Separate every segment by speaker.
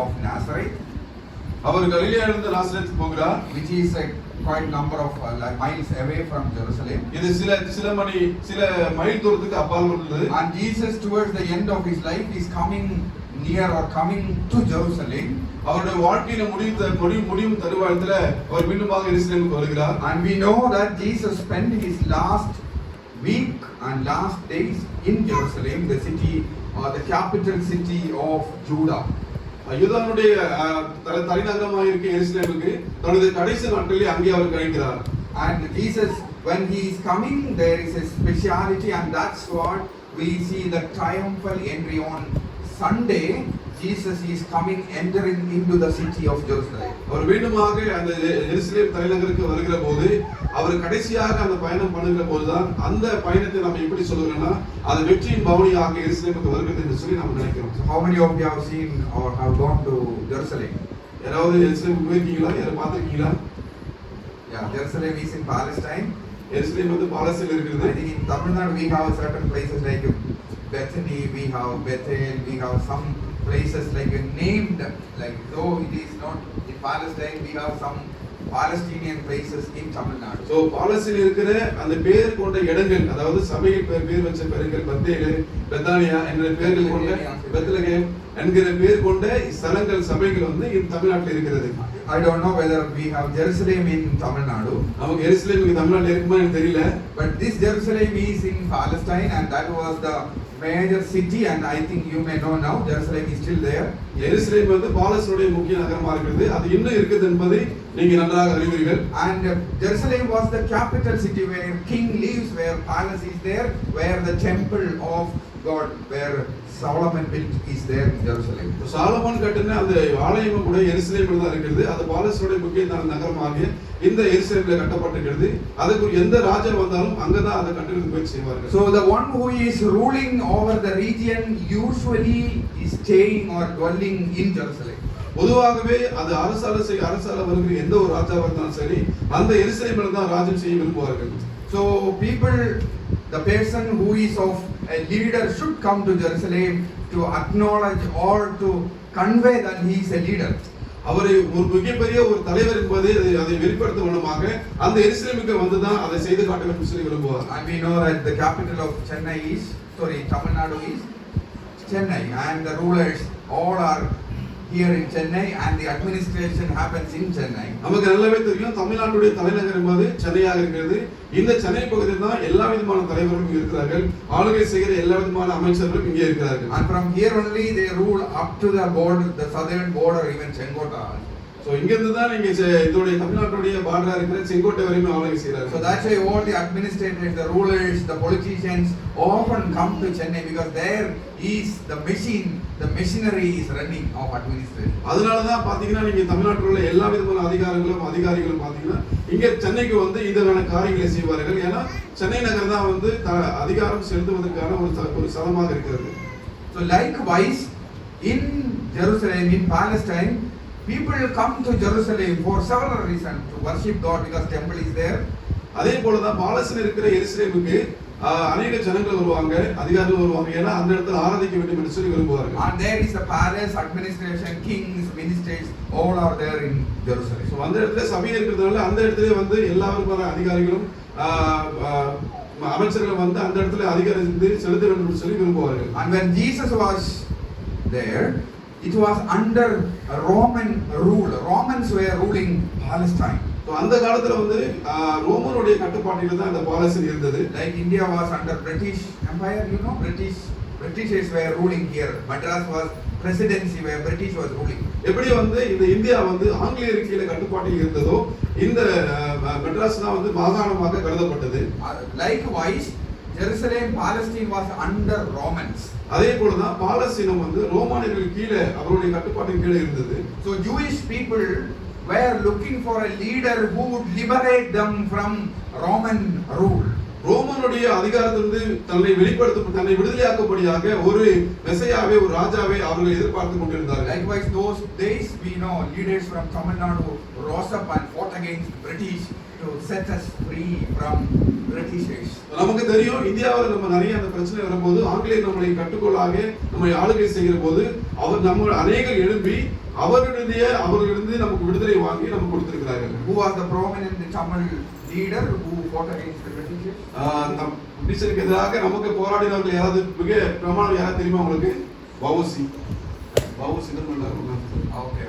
Speaker 1: of Nazareth,
Speaker 2: அவர் கலிலேயாவிலிருந்து நாசரேத்துக்கு போகிறார்,
Speaker 1: which is a quite number of miles away from Jerusalem.
Speaker 2: இது சில mile தூரத்துக்கு அப்பால் உள்ளது.
Speaker 1: And Jesus towards the end of his life is coming near or coming to Jerusalem.
Speaker 2: அவருடைய வாழ்க்கையில முடியும் தருவாயத்துல அவர் மீண்டுமாக எருசலேமுக்கு வருகிறார்.
Speaker 1: And we know that Jesus spent his last week and last days in Jerusalem, the city or the capital city of Judah.
Speaker 2: யூதாவுடைய தலைநகரமாக இருக்க எருசலேமுக்கு தனது கடைசி நாட்களில் அங்கே அவர் கழிக்கிறார்.
Speaker 1: And Jesus, when he is coming, there is a speciality, and that's what we see the triumphal entry on Sunday. Jesus is coming, entering into the city of Jerusalem.
Speaker 2: அவர் மீண்டுமாக அந்த எருசலேம் தலைநகருக்கு வருகிற போது அவர் கடைசியாக அந்த பயணம் பண்ணுகிற போதுதான் அந்த பயணத்தை நம்ம எப்படி சொல்லுகிறோம்னா அது வெற்றியின் பவனியாக எருசலேமுக்கு வருகிறது என்று சொல்லி நாம் நினைக்கிறோம்.
Speaker 1: So how many of you have seen or have gone to Jerusalem?
Speaker 2: யாராவது எருசலேமுக்கு போயிருக்கீங்களா? யாரை பார்த்திருக்கீங்களா?
Speaker 1: Yeah, Jerusalem is in Palestine.
Speaker 2: எருசலேம் வந்து பாலஸ்தீனில் இருக்கிறது.
Speaker 1: I think in Tamil Nadu we have certain places like Bethany, we have Bethel, we have some places like named, like though it is not in Palestine, we have some Palestinian places in Tamil Nadu.
Speaker 2: So பாலஸ்தீனில் இருக்கிற அந்த பேர் கொண்ட இடங்கள், அதாவது சபையில் பேர் வச்ச பெயர்கள் பெத்தேல், பெத்தானியா என்ற பெயர்கள் கொண்ட பெத்லகேம் என்கிற பேர் கொண்ட ஸ்தலங்கள் சபைகள் வந்து இந்த தமிழ்நாட்டில் இருக்கிறது.
Speaker 1: I don't know whether we have Jerusalem in Tamil Nadu.
Speaker 2: நமக்கு எருசலேம் தமிழ்நாட்டில் இருக்குமா எனக்கு தெரியல.
Speaker 1: But this Jerusalem is in Palestine, and that was the major city, and I think you may know now Jerusalem is still there.
Speaker 2: எருசலேம் வந்து பாலஸ்தீனுடைய முக்கிய நகரமாக இருக்கிறது. அது இன்னும் இருக்குது என்பதை நீங்க நன்றாக அறிவீர்கள்.
Speaker 1: And Jerusalem was the capital city where king lives, where palace is there, where the temple of God, where Solomon built is there in Jerusalem.
Speaker 2: Solomon கட்டின அந்த ஆலயம் கூட எருசலேமில் தான் இருக்கிறது. அது பாலஸ்தீனுடைய முக்கிய நகரமாக இந்த எருசலேமில் கட்டப்பட்டிருக்கிறது. அதுக்கு எந்த ராஜா வந்தாலும் அங்கதான் அதை கட்டுறதுக்கு போய் செய்வார்கள்.
Speaker 1: So the one who is ruling over the region usually is staying or dwelling in Jerusalem.
Speaker 2: பொதுவாகவே அது அரசால வருகிற எந்த ஒரு ராஜாவாக இருந்தாலும் சரி அந்த எருசலேமில் தான் ராஜ்யம் செய்ய விரும்புவார்கள்.
Speaker 1: So people, the person who is of a leader should come to Jerusalem to acknowledge or to convey that he is a leader.
Speaker 2: அவரை ஒரு மிகப்பெரிய ஒரு தலைவர் என்பதை அதை வெளிப்படுத்தும் மூலமாக அந்த எருசலேமுக்கு வந்து தான் அதை செய்து காட்ட வேண்டும் சொல்லி விரும்புவார்.
Speaker 1: And we know that the capital of Tamil Nadu is Chennai, and the rulers all are here in Chennai, and the administration happens in Chennai.
Speaker 2: நமக்கு நல்லாவே தெரியும் தமிழ்நாட்டுடைய தலைநகர் என்பது சென்னையாக இருக்கிறது. இந்த சென்னை பகுதியில் தான் எல்லா விதமான தலைவர்களும் இருக்கிறார்கள். ஆளுகை செய்கிற எல்லா விதமான அமைச்சர்களும் இங்கே இருக்கிறார்கள்.
Speaker 1: And from here only they rule up to the border, the southern border, even Chengota.
Speaker 2: So இங்க இருந்து தான் நீங்க இதோட தமிழ்நாட்டுடைய பார்டரா இருக்கிற செங்கோட்டை வரைக்கும் ஆளுகை செய்றாங்க.
Speaker 1: So that's why all the administrators, the rulers, the politicians often come to Chennai, because there is the machine, the machinery is running of administration.
Speaker 2: அதனால தான் பாத்தீங்கன்னா நீங்க தமிழ்நாட்டில் உள்ள எல்லா விதமான அதிகாரிகளும் பாத்தீங்கன்னா இங்க சென்னைக்கு வந்து இதற்கான காரியங்களை செய்வார்கள். ஏன்னா சென்னை நகர் தான் வந்து அதிகாரம் செலுத்துவதற்கான ஒரு சலமாக இருக்கிறது.
Speaker 1: So likewise in Jerusalem, in Palestine, people come to Jerusalem for several reasons, to worship God because temple is there.
Speaker 2: அதே போல தான் பாலஸ்தீனில் இருக்கிற எருசலேமுக்கு அநேக ஜனங்கள் வருவாங்க, அதிகாரிகள் வருவாங்க. ஏன்னா அந்த இடத்துல ஆராதிக்க வேண்டும் என்று சொல்லி விரும்புவார்கள்.
Speaker 1: And there is the palace, administration, kings, ministers, all are there in Jerusalem.
Speaker 2: So அந்த இடத்துல சபை இருக்கிறதுனால அந்த இடத்துல வந்து எல்லா விதமான அதிகாரிகளும் அமைச்சர்கள் வந்து அந்த இடத்துல அதிகாரம் செலுத்த வேண்டும் என்று சொல்லி விரும்புவார்கள்.
Speaker 1: And when Jesus was there, it was under Roman rule. Romans were ruling Palestine.
Speaker 2: அந்த காலத்துல வந்து ரோமனுடைய கட்டுப்பாட்டில தான் அந்த பாலஸ்தீன் இருந்தது.
Speaker 1: Like India was under British Empire, you know, Britishers were ruling here. Madras was presidency where British was ruling.
Speaker 2: எப்படி வந்து இந்த India வந்து ஆங்கிலேயர் கீழ கட்டுப்பாட்டில் இருந்ததோ இந்த மெட்ராஸ் தான் வந்து மாகாணமாக கருதப்பட்டது.
Speaker 1: Likewise Jerusalem, Palestine was under Romans.
Speaker 2: அதே போல தான் பாலஸ்தீனம் வந்து ரோமானியர்கள் கீழ அவருடைய கட்டுப்பாட்டின் கீழ இருந்தது.
Speaker 1: So Jewish people were looking for a leader who would liberate them from Roman rule.
Speaker 2: ரோமனுடைய அதிகாரத்திலிருந்து தன்னை விடுதலையாக்கும்படியாக ஒரு மெசையாவே ஒரு ராஜாவே அவர்கள் எதிர்பார்த்து கொண்டிருந்தார்கள்.
Speaker 1: Likewise those days we know leaders from Tamil Nadu rose up and fought against British to set us free from Britishers.
Speaker 2: நமக்கு தெரியும் இந்தியாவில் நம்ம நிறைய அந்த பிரச்சனை வரும்போது ஆங்கிலேயர் நம்மளை கட்டுக்கோளாக நம்மை ஆளுகை செய்கிற போது அவர் நம்ம அநேகர் எழும்பி அவர்களிருந்து நமக்கு விடுதலை வாங்கி நமக்கு கொடுத்திருக்கிறார்கள்.
Speaker 1: Who was the prominent Tamil leader who fought against the Britishers?
Speaker 2: பிரிட்டிஷருக்கு எதிராக நமக்கு போராடினவர்கள் யாராவது மிக பிரமாணம் யாராவது தெரியுமா உங்களுக்கு? வஉசி தான் பண்ணாங்க.
Speaker 1: Okay.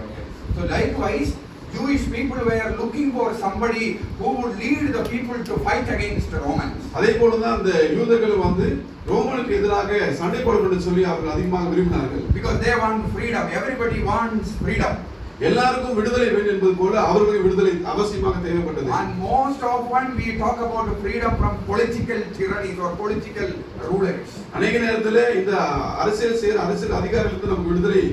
Speaker 1: So likewise, Jewish people were looking for somebody who would lead the people to fight against the Romans.
Speaker 2: அதே போல தான் அந்த யூதர்கள் வந்து ரோமனுக்கு எதிராக சண்டை போடணும்னு சொல்லி அவர்கள் அதிகமாக விரும்பினார்கள்.
Speaker 1: Because they want freedom. Everybody wants freedom.
Speaker 2: எல்லாருக்கும் விடுதலை வேண்டும் என்பது போல அவர்களுக்கு விடுதலை அவசியமாக தேவைப்பட்டது.
Speaker 1: And most often we talk about freedom from political tyrannies or political rulers.
Speaker 2: அநேக நேரத்தில் இந்த அரசியல் அதிகாரிகளுக்கு நமக்கு விடுதலை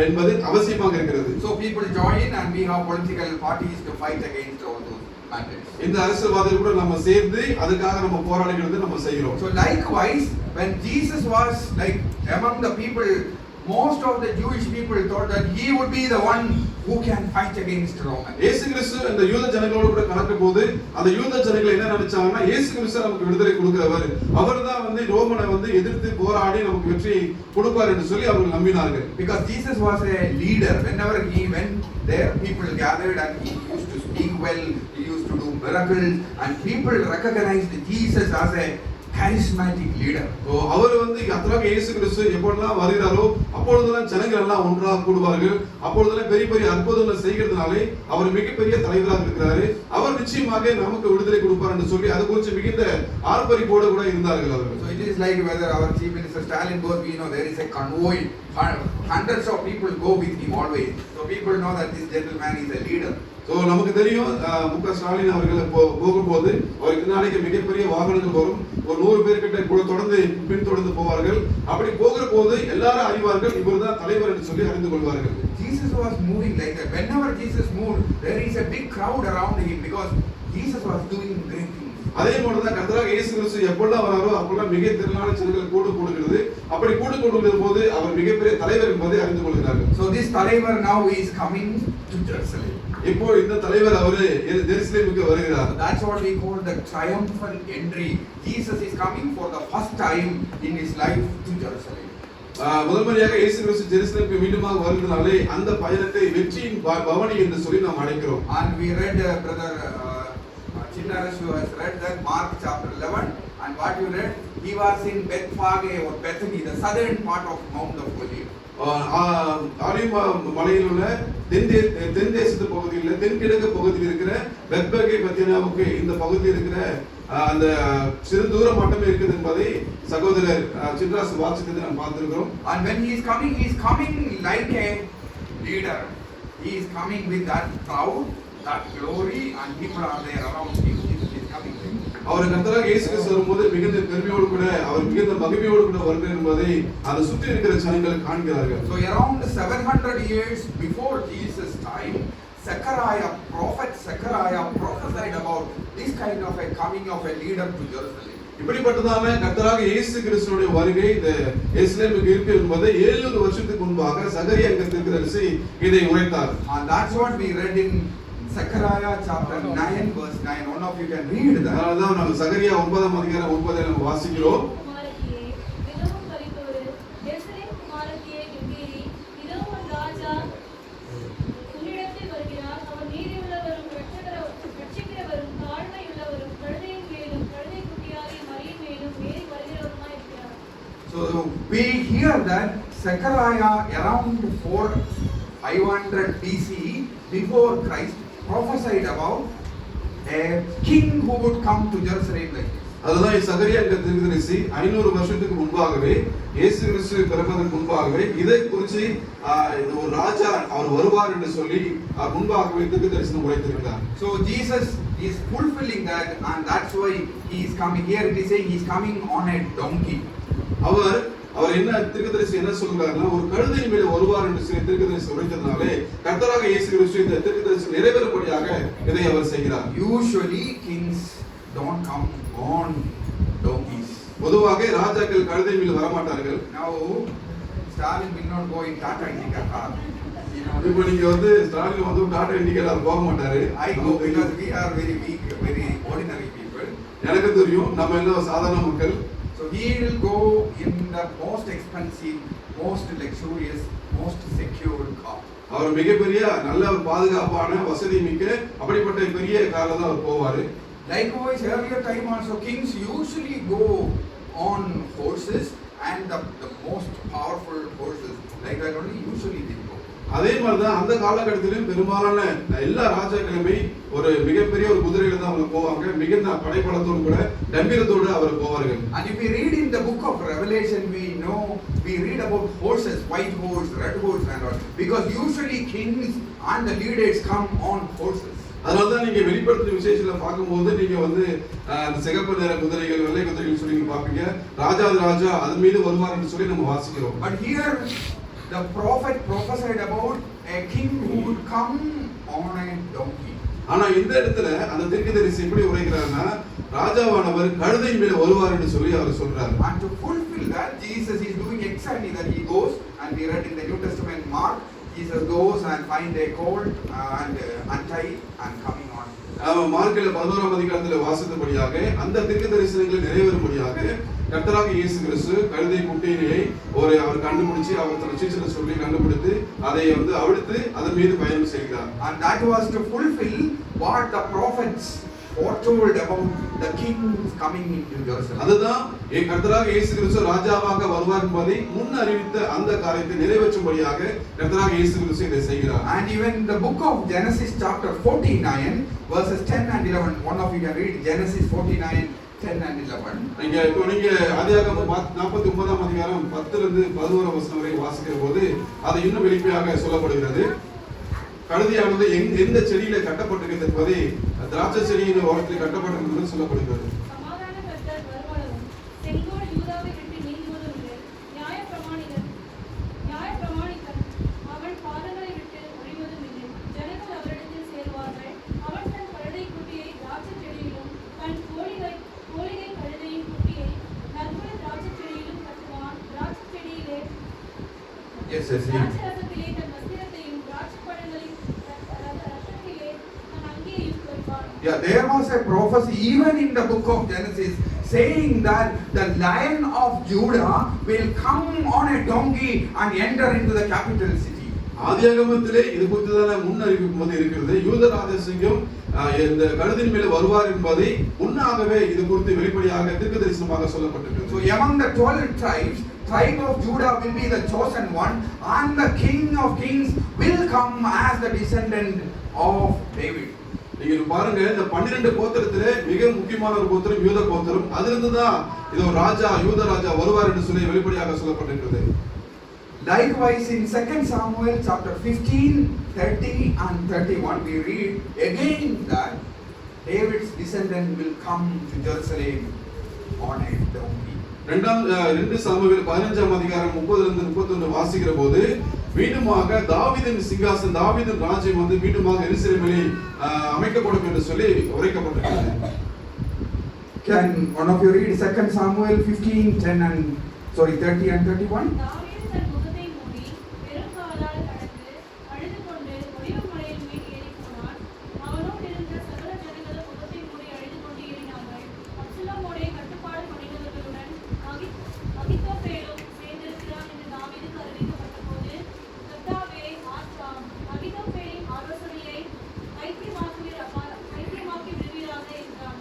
Speaker 2: என்பது அவசியமாக இருக்கிறது.
Speaker 1: So people join and we have political parties to fight against all those matters.
Speaker 2: இந்த அரசியல்வாதிகள் கூட நம்ம சேர்ந்து அதுக்காக நம்ம போராடுகிறது நம்ம செய்கிறோம்.
Speaker 1: So likewise, when Jesus was like among the people, most of the Jewish people thought that he would be the one who can fight against Romans.
Speaker 2: இயேசு கிறிஸ்து அந்த யூத ஜனங்களோடு கூட கலக்கும்போது அந்த யூத ஜனங்கள் என்ன நினைச்சாங்கன்னா இயேசு கிறிஸ்து நமக்கு விடுதலை கொடுக்கிறவர், அவர்தான் வந்து ரோமனை வந்து எதிர்த்து போராடி நமக்கு வெற்றி கொடுப்பார் என்று சொல்லி அவர்கள் நம்பினார்கள்.
Speaker 1: Because Jesus was a leader. Whenever he went there, people gathered and he used to speak well, he used to do miracles, and people recognized Jesus as a charismatic leader.
Speaker 2: அவர் வந்து கர்த்தராகிய இயேசு கிறிஸ்து எப்பொழுதெல்லாம் வருகிறாரோ அப்பொழுதெல்லாம் ஜனங்கள் எல்லாம் ஒன்றாக கூடுவார்கள். அப்பொழுதெல்லாம் பெரிய அற்புதங்களை செய்கிறதுனாலே அவர் மிகப்பெரிய தலைவராக இருக்கிறாரு. அவர் நிச்சயமாக நமக்கு விடுதலை கொடுப்பார் என்று சொல்லி அது குறித்து மிகுந்த ஆர்ப்பரிப்போடு கூட இருந்தார்கள் அவர்கள்.
Speaker 1: So it is like whether our chief minister Stalin goes, we know there is a convoy, hundreds of people go with him always. So people know that this gentleman is a leader.
Speaker 2: So நமக்கு தெரியும் முக ஸ்டாலின் அவர்கள் போகும்போது அவருக்கு நாளைக்கு மிகப்பெரிய வாகனங்கள் வரும், ஒரு 100 பேர் கிட்ட கூட பின்தொடர்ந்து போவார்கள். அப்படி போகிற போது எல்லாரும் அறிவார்கள் இவர்தான் தலைவர் என்று சொல்லி அறிந்து கொள்வார்கள்.
Speaker 1: Jesus was moving like that. Whenever Jesus moved, there is a big crowd around him because Jesus was doing great things.
Speaker 2: அதே போலதான் கர்த்தராகிய இயேசு கிறிஸ்து எப்பொழுது வராரோ அப்பொழுது மிக திரளான ஜனங்கள் கூடுகிறது. அப்படி கூடுகிற போது அவர் மிகப்பெரிய தலைவர் என்பதை அறிந்து கொள்கிறார்கள்.
Speaker 1: So this தலைவர் now is coming to Jerusalem.
Speaker 2: இப்போ இந்த தலைவர் அவரு ஜெருசலேமுக்கு வருகிறார்.
Speaker 1: That's what we call the triumphal entry. Jesus is coming for the first time in his life to Jerusalem.
Speaker 2: முதன்முறையாக இயேசு கிறிஸ்து ஜெருசலேமுக்கு மீண்டுமாக வருகிறதுனாலே அந்த பயணத்தை வெற்றியின் பவனி என்று சொல்லி நாம் அழைக்கிறோம்.
Speaker 1: And we read brother Chinnaras who has read that Mark chapter 11, and what you read, he was in Bethphage or Bethany, the southern part of Mount of Olives.
Speaker 2: Olive மலையில் உள்ள தென் தேசத்து பகுதியில் தென்கிழக்கு பகுதியில் இருக்கிற பெத்பகே பத்தினாவுக்கு இந்த பகுதியில் இருக்கிற அந்த சிறு தூரம் மட்டுமே இருக்குது என்பதை சகோதரர் சின்ராஸ் வாசித்ததை நாம் பார்த்திருக்கிறோம்.
Speaker 1: And when he is coming like a leader. He is coming with that crowd, that glory, and people are there around him. He is coming.
Speaker 2: அவர் கர்த்தராகிய இயேசு கிறிஸ்து வரும்போது மிகுந்த பெருமையோடு கூட அவர் மிகுந்த மகிமையோடு கூட வருகிறார் என்பதை அதை சுற்றி இருக்கிற ஜனங்கள் காண்கிறார்கள்.
Speaker 1: So around 700 years before Jesus' time, prophet Zechariah prophesied about this kind of a coming of a leader to Jerusalem.
Speaker 2: இப்படிப்பட்டதான கர்த்தராகிய இயேசு கிறிஸ்துவினுடைய வருகை இந்த எருசலேமுக்கு இருக்கு என்பதை 700 வருஷத்துக்கு முன்பாக சகரியா என்கிற தீர்க்கதரிசி இதை உரைத்தார்.
Speaker 1: And that's what we read in Zechariah chapter 9 verse 9. One of you can read that.
Speaker 2: அதான் நம்ம சகரியா 9ஆம் அதிகாரம் 9 நம்ம வாசிக்கிறோம்.
Speaker 1: So we hear that Zechariah around 500 BC before Christ prophesied about a king who would come to Jerusalem like this.
Speaker 2: அதுதான் சகரியா என்கிற தீர்க்கதரிசி 500 வருஷத்துக்கு முன்பாகவே இயேசு கிறிஸ்து பிறப்பதற்கு முன்பாகவே இதை குறித்து ஒரு ராஜா அவர் வருவார் என்று சொல்லி முன்பாகவே தீர்க்கதரிசனம் உரைத்திருக்கிறார்.
Speaker 1: So Jesus is fulfilling that, and that's why he is coming here. It is saying he is coming on a donkey.
Speaker 2: அவர் என்ன தீர்க்கதரிசி என்ன சொல்றாருன்னா ஒரு கழுதை மேலே வருவார் என்று சொல்லி தீர்க்கதரிசி உரைத்ததனாலே கர்த்தராகிய இயேசு கிறிஸ்து இந்த தீர்க்கதரிசி நிறைவேறும்படியாக இதை அவர் செய்கிறார்.
Speaker 1: Usually kings don't come on donkeys.
Speaker 2: பொதுவாக ராஜாக்கள் கழுதை மேலே வர மாட்டார்கள்.
Speaker 1: Now Stalin will not go in Tata Indica car.
Speaker 2: இப்போ நீங்க வந்து ஸ்டாலின் வந்து டாடா இண்டிகா போக மாட்டாரு.
Speaker 1: I go because we are very weak, very ordinary people.
Speaker 2: எனக்கு தெரியும் நம்ம எல்லாம் சாதாரண மக்கள்.
Speaker 1: So he will go in the most expensive, most luxurious, most secure car.
Speaker 2: அவர் மிகப்பெரிய நல்ல ஒரு பாதுகாப்பான வசதி மிக்க அப்படிப்பட்ட பெரிய கார்ல தான் அவர் போவாரு.
Speaker 1: Likewise, earlier time also kings usually go on horses and the most powerful horses like that only usually they go.
Speaker 2: அதே மாதிரி தான் அந்த காலகட்டத்திலும் பெரும்பாலான எல்லா ராஜாக்களுமே ஒரு மிகப்பெரிய ஒரு குதிரையில தான் அவங்க போவாங்க. மிகுந்த படைபலத்தோடு கூட கம்பீரத்தோடு அவர் போவார்கள்.
Speaker 1: And if we read in the book of Revelation, we read about horses, white horse, red horse and all, because usually kings and the leaders come on horses.
Speaker 2: அதனாலதான் நீங்க வெளிப்படுத்தின விசேஷத்துல பார்க்கும்போது நீங்க வந்து சிகப்பு நிற குதிரைகள் வெள்ளை குதிரைகள் சொல்லி நீங்க பாப்பீங்க. ராஜா அதன் மீது வருவார்னு சொல்லி நம்ம வாசிக்கிறோம்.
Speaker 1: But here the prophet prophesied about a king who would come on a donkey.
Speaker 2: ஆனா இந்த இடத்துல அந்த தீர்க்கதரிசி எப்படி உரைக்கிறார்னா ராஜாவானவர் கழுதை மேல வருவார் என்று சொல்லி அவர் சொல்றார்.
Speaker 1: And to fulfill that, Jesus is doing exactly that. He goes, and we read in the New Testament Mark, Jesus goes and find a colt and untie and coming on.
Speaker 2: மார்க்கில் 11ஆம் அதிகாரத்துல வாசித்தபடியாக அந்த தீர்க்கதரிசனங்கள் நிறைவேறும்படியாக கர்த்தராகிய இயேசு கிறிஸ்து கழுதை குட்டியினை அவர் கண்டுபிடிச்சு அவர் தன் சீஷரை சொல்லி கண்டுபிடித்து அதை வந்து அவிழ்த்து அதன் மீது பயணம் செய்கிறார்.
Speaker 1: And that was to fulfill what the prophets foretold about the king coming into Jerusalem.
Speaker 2: அதுதான் கர்த்தராகிய இயேசு கிறிஸ்து ராஜாவாக வருவார் என்பதை முன் அறிவித்த அந்த காரியத்தை நிறைவேற்றும்படியாக கர்த்தராகிய இயேசு கிறிஸ்து இதை செய்கிறார்.
Speaker 1: And even the book of Genesis chapter 49 verses 10 and 11, one of you can read Genesis 49 10 and 11.
Speaker 2: இப்போ நீங்க ஆதியாகமம் 49ஆம் அதிகாரம் 10 இருந்து 11 வசனம் வரை வாசிக்கிற போது அது இன்னும் வெளிப்படையாக சொல்லப்படுகிறது. கழுதையானது எந்த செடியில கட்டப்பட்டிருக்கிறது என்பதை திராட்சை செடியின் ஓரத்தில் கட்டப்பட்டிருக்கிறது சொல்லப்படுகிறது.
Speaker 3: சமாதான கர்த்தர் வருவாரும் செங்கோல் யூதாவை விட்டு நீங்குவதும் இல்லை. நியாயப்பிரமாணிகன் அவன் பாதங்களை விட்டு ஒழிவதும் இல்லை. ஜனங்கள் அவரிடத்தில் சேருவார்கள். அவன் தன் கழுதை குட்டியை திராட்சை செடியிலும் தன் கோழிகை கழுதையின் குட்டியை நற்குல திராட்சை செடியிலும் கட்டுவான். திராட்சை செடியிலே திராட்சை ரசத்திலே தன் வஸ்திரத்தையும் திராட்சை பழங்களின் ரசத்திலே தன் அங்கியையும் வைப்பான்.
Speaker 1: Yeah, there was a prophecy even in the book of Genesis saying that the Lion of Judah will come on a donkey and enter into the capital city.
Speaker 2: ஆதியாகமத்திலே இது குறித்ததான முன்னறிவிப்பு இருக்கிறது. யூத ராஜசிங்கம் இந்த கழுதையின் மேல் வருவார் என்பதை முன்னாகவே இது குறித்து வெளிப்படையாக தீர்க்கதரிசனமாக சொல்லப்பட்டிருக்கிறது.
Speaker 1: So among the 12 tribes, tribe of Judah will be the chosen one, and the King of Kings will come as the descendant of David.
Speaker 2: நீங்க பாருங்க, இந்த 12 கோத்திரத்திலே மிக முக்கியமான ஒரு கோத்திரம் யூத கோத்திரம். அதிலிருந்து தான் இது ஒரு ராஜா, யூத ராஜா வருவார் என்று சொல்லி வெளிப்படையாக சொல்லப்பட்டிருக்கிறது.
Speaker 1: Likewise in 2 Samuel chapter 15, 30 and 31 we read again that David's descendant will come to Jerusalem on a donkey.
Speaker 2: 2 Samuel 15ஆம் அதிகாரம் 30 இருந்து 31 வாசிக்கிற போது மீண்டுமாக தாவீதின் சிங்காசனம், தாவீதின் ராஜ்யம் வந்து மீண்டுமாக எருசலேமிலே அமைக்கப்படும் என்று சொல்லி உரைக்கப்பட்டிருக்கிறது.
Speaker 1: Can one of you read 2 Samuel 15, 30 and 31?
Speaker 3: தாவீது தன் முகத்தை மூடி பெருங்காலால் கடந்து அழுது கொண்டு ஒலிவமலையின் மேல் ஏறிப் போனான். அவனோடு இருந்த சகல ஜனங்களும் முகத்தை மூடி அழுது கொண்டு ஏறினார்கள். அப்சலோமோடே கட்டுப்பாடு பண்ணினவர்களுடன் அகித்தோப்பேலும் சேர்ந்திருக்கிறான் என்று தாவீதுக்கு அறிவிக்கப்பட்ட போது, கர்த்தாவே, அகித்தோப்பேலின் ஆலோசனையை ஐக்கியமாக்கி விடுவீராக என்றான்.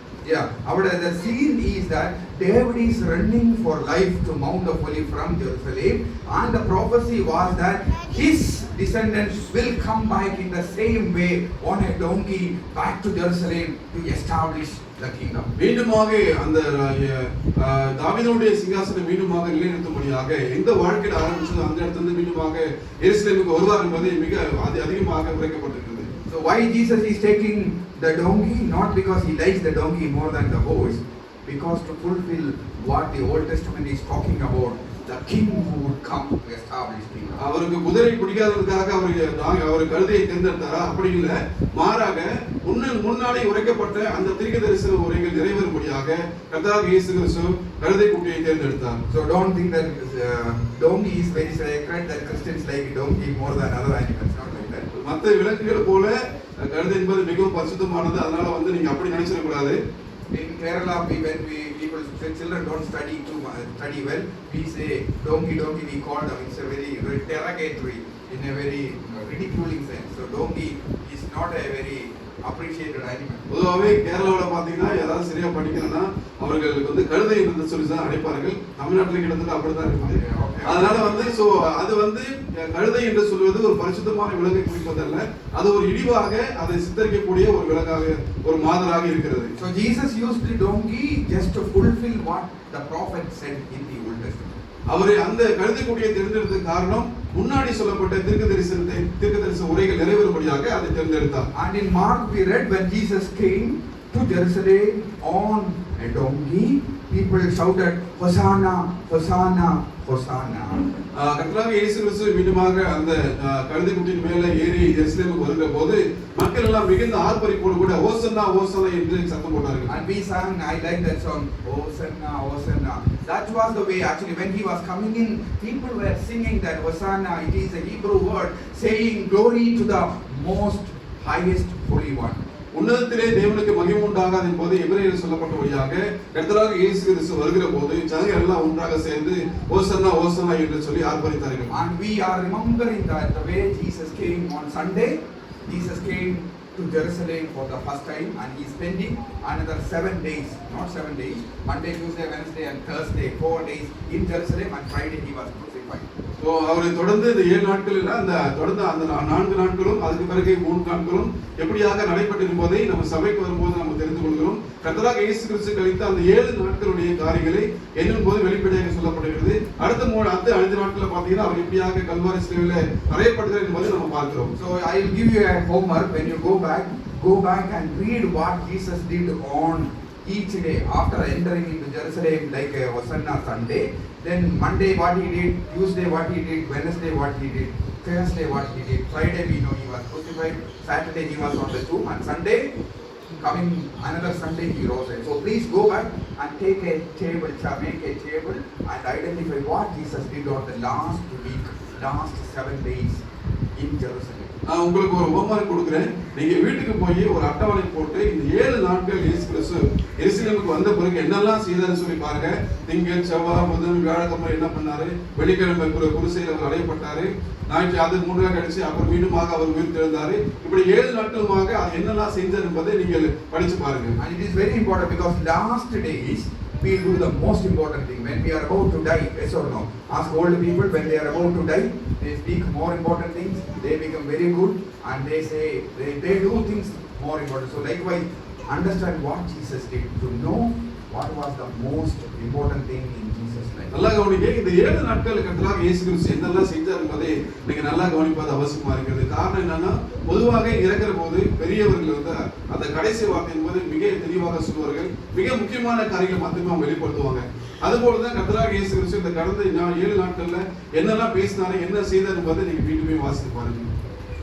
Speaker 1: The scene is that David is running for life to Mount of Olives from Jerusalem, and the prophecy was that his descendants will come back in the same way on a donkey back to Jerusalem to establish the kingdom.
Speaker 2: மீண்டுமாக அந்த தாவீதுடைய சிங்காசனம் மீண்டுமாக நிலைநிறுத்தும்படியாக எந்த வாழ்க்கையில் ஆரம்பிச்சது அந்த இடத்துல மீண்டுமாக எருசலேமுக்கு வருவார் என்பது மிக அதிகமாக உரைக்கப்பட்டிருக்கிறது.
Speaker 1: So why Jesus is taking the donkey? Not because he likes the donkey more than the horse, because to fulfill what the Old Testament is talking about, the king who would come to establish kingdom.
Speaker 2: அவருக்கு குதிரை பிடிக்காததுக்காக அவர் கழுதையை தேர்ந்தெடுத்தாரா? அப்படி இல்லை, மாறாக முன்னாடி உரைக்கப்பட்ட அந்த தீர்க்கதரிசன உரைகள் நிறைவேறும்படியாக கர்த்தராகிய இயேசு கிறிஸ்து கழுதை குட்டியை தேர்ந்தெடுத்தார்.
Speaker 1: So don't think that donkey is very sacred, that Christians like donkey more than other animals. Not like that.
Speaker 2: மற்ற விலங்குகள் போல கழுதை என்பது மிகவும் பரிசுத்தமானது. அதனால வந்து நீங்க அப்படி நினைச்சிடக்கூடாது.
Speaker 1: In Kerala, children don't study well, we say donkey, we call them. It's a very derogatory. in a very ridiculing sense. So donkey is not a very appreciated animal.
Speaker 2: பொதுவாகவே கேரளாவுல பாத்தீங்கன்னா யாராவது சரியா படிக்கணும்னா அவர்களுக்கு வந்து கழுதை என்று சொல்லி தான் அழைப்பார்கள். தமிழ்நாட்டில் கிட்டத்தட்ட அப்படிதான் இருக்குது. அதனால வந்து சோ அது வந்து கழுதை என்று சொல்வது ஒரு பரிசுத்தமான விலங்கை குறிப்பதல்ல, அது ஒரு இழிவாக அதை சித்தரிக்கக்கூடிய ஒரு விலங்காக ஒரு மாதராக இருக்கிறது.
Speaker 1: So Jesus used the donkey just to fulfill what the prophet said in the Old Testament.
Speaker 2: அவரை அந்த கழுதை கூடிய தேர்ந்தெடுத்ததுக்கு காரணம் முன்னாடி சொல்லப்பட்ட தீர்க்கதரிசன உரைகள் நிறைவேறும்படியாக அதை தேர்ந்தெடுத்தார்.
Speaker 1: And in Mark we read when Jesus came to Jerusalem on a donkey, people shouted Hosanna, Hosanna, Hosanna.
Speaker 2: கர்த்தராகிய இயேசு கிறிஸ்து மீண்டுமாக அந்த கழுதை குட்டியின் மேலே ஏறி எருசலேமுக்கு வருகிற போது மக்கள் எல்லாம் மிகுந்த ஆர்ப்பரிப்போடு கூட ஓசன்னா ஓசன்னா என்று சத்தம் போட்டார்கள்.
Speaker 1: And we sang, I like that song, Hosanna, Hosanna. That was the way actually when he was coming in, people were singing that Hosanna. It is a Hebrew word saying glory to the most highest holy one.
Speaker 2: உன்னதத்திலே தேவனுக்கு மகிமை உண்டாகாது என்பது எபிரேயரில் சொல்லப்பட்டபடியாக கர்த்தராகிய இயேசு கிறிஸ்து வருகிற போது ஜனங்கள் எல்லாம் ஒன்றாக சேர்ந்து ஓசன்னா ஓசன்னா என்று சொல்லி ஆர்ப்பரித்தார்கள்.
Speaker 1: And we are remembering that the way Jesus came on Sunday, Jesus came to Jerusalem for the first time and he is spending another 7 days, not 7 days, Monday, Tuesday, Wednesday and Thursday, 4 days in Jerusalem, and Friday he was crucified.
Speaker 2: So அவரை தொடர்ந்து இந்த 7 நாட்களில் அந்த தொடர்ந்து அந்த 4 நாட்களும் அதுக்கு பிறகு 3 நாட்களும் எப்படியாக நடைபெற்றிருப்பதை நம்ம சபைக்கு வரும்போது நம்ம தெரிந்து கொள்கிறோம். கர்த்தராகிய இயேசு கிறிஸ்து கழித்த அந்த 7 நாட்களுடைய காரியங்களை என்னும் போது வெளிப்படையாக சொல்லப்படுகிறது. அடுத்த 5 நாட்களில் பார்த்தீங்கன்னா அவர் எப்படியாக கல்வாரி சிலுவையில் அறையப்படுகிறார் என்பதை நம்ம பார்க்கிறோம்.
Speaker 1: So I will give you a homework. When you go back and read what Jesus did on each day after entering into Jerusalem, like a Hosanna Sunday. Then Monday what he did, Tuesday what he did, Wednesday what he did, Thursday what he did, Friday we know he was crucified, Saturday he was on the tomb, and Sunday, coming another Sunday he rose. So please go back and take a table, make a table and identify what Jesus did on the last week, last 7 days in Jerusalem.
Speaker 2: நான் உங்களுக்கு ஒரு homework கொடுக்கிறேன். நீங்க வீட்டுக்கு போய் ஒரு அட்டவணை போட்டு இந்த 7 நாட்கள் இயேசு கிறிஸ்து எருசலேமுக்கு வந்த பிறகு என்னெல்லாம் செய்தார்னு சொல்லி பாருங்க. திங்கள், செவ்வாய், புதன், வியாழக்கிழமை என்ன பண்ணாரு, வெள்ளிக்கிழமை குருசையில் அவர் அடையப்பட்டாரு, ஞாயிற்று அது 3 நாள் கழிச்சு அப்புறம் மீண்டுமாக அவர் உயிர் தெழுந்தாரு. இப்படி 7 நாட்களுமாக அது என்னெல்லாம் செஞ்சார் என்பதை நீங்கள் படிச்சு பாருங்க.
Speaker 1: And it is very important because last days we do the most important thing when we are about to die. Yes or no? Ask old people when they are about to die, they speak more important things, they become very good and they say they do things more important. So likewise understand what Jesus did, to know what was the most important thing in Jesus' life.
Speaker 2: நல்லா கவனிங்க. இந்த 7 நாட்கள் கர்த்தராகிய இயேசு கிறிஸ்து என்னெல்லாம் செஞ்சார் என்பதை நீங்க நல்லா கவனிப்பது அவசியமா இருக்கிறது. காரணம் என்னன்னா பொதுவாக இறக்கிற போது பெரியவர்கள் வந்து அந்த கடைசி வார்த்தை என்பது மிக தெளிவாக சொல்வார்கள். மிக முக்கியமான காரியங்களை மட்டுமே அவங்க வெளிப்படுத்துவாங்க. அதுபோலதான் கர்த்தராகிய இயேசு கிறிஸ்து இந்த கடந்த 7 நாட்கள்ல என்னெல்லாம் பேசினாரு, என்ன செய்தார் என்பதை நீங்க வீட்டுமே வாசித்து பாருங்க.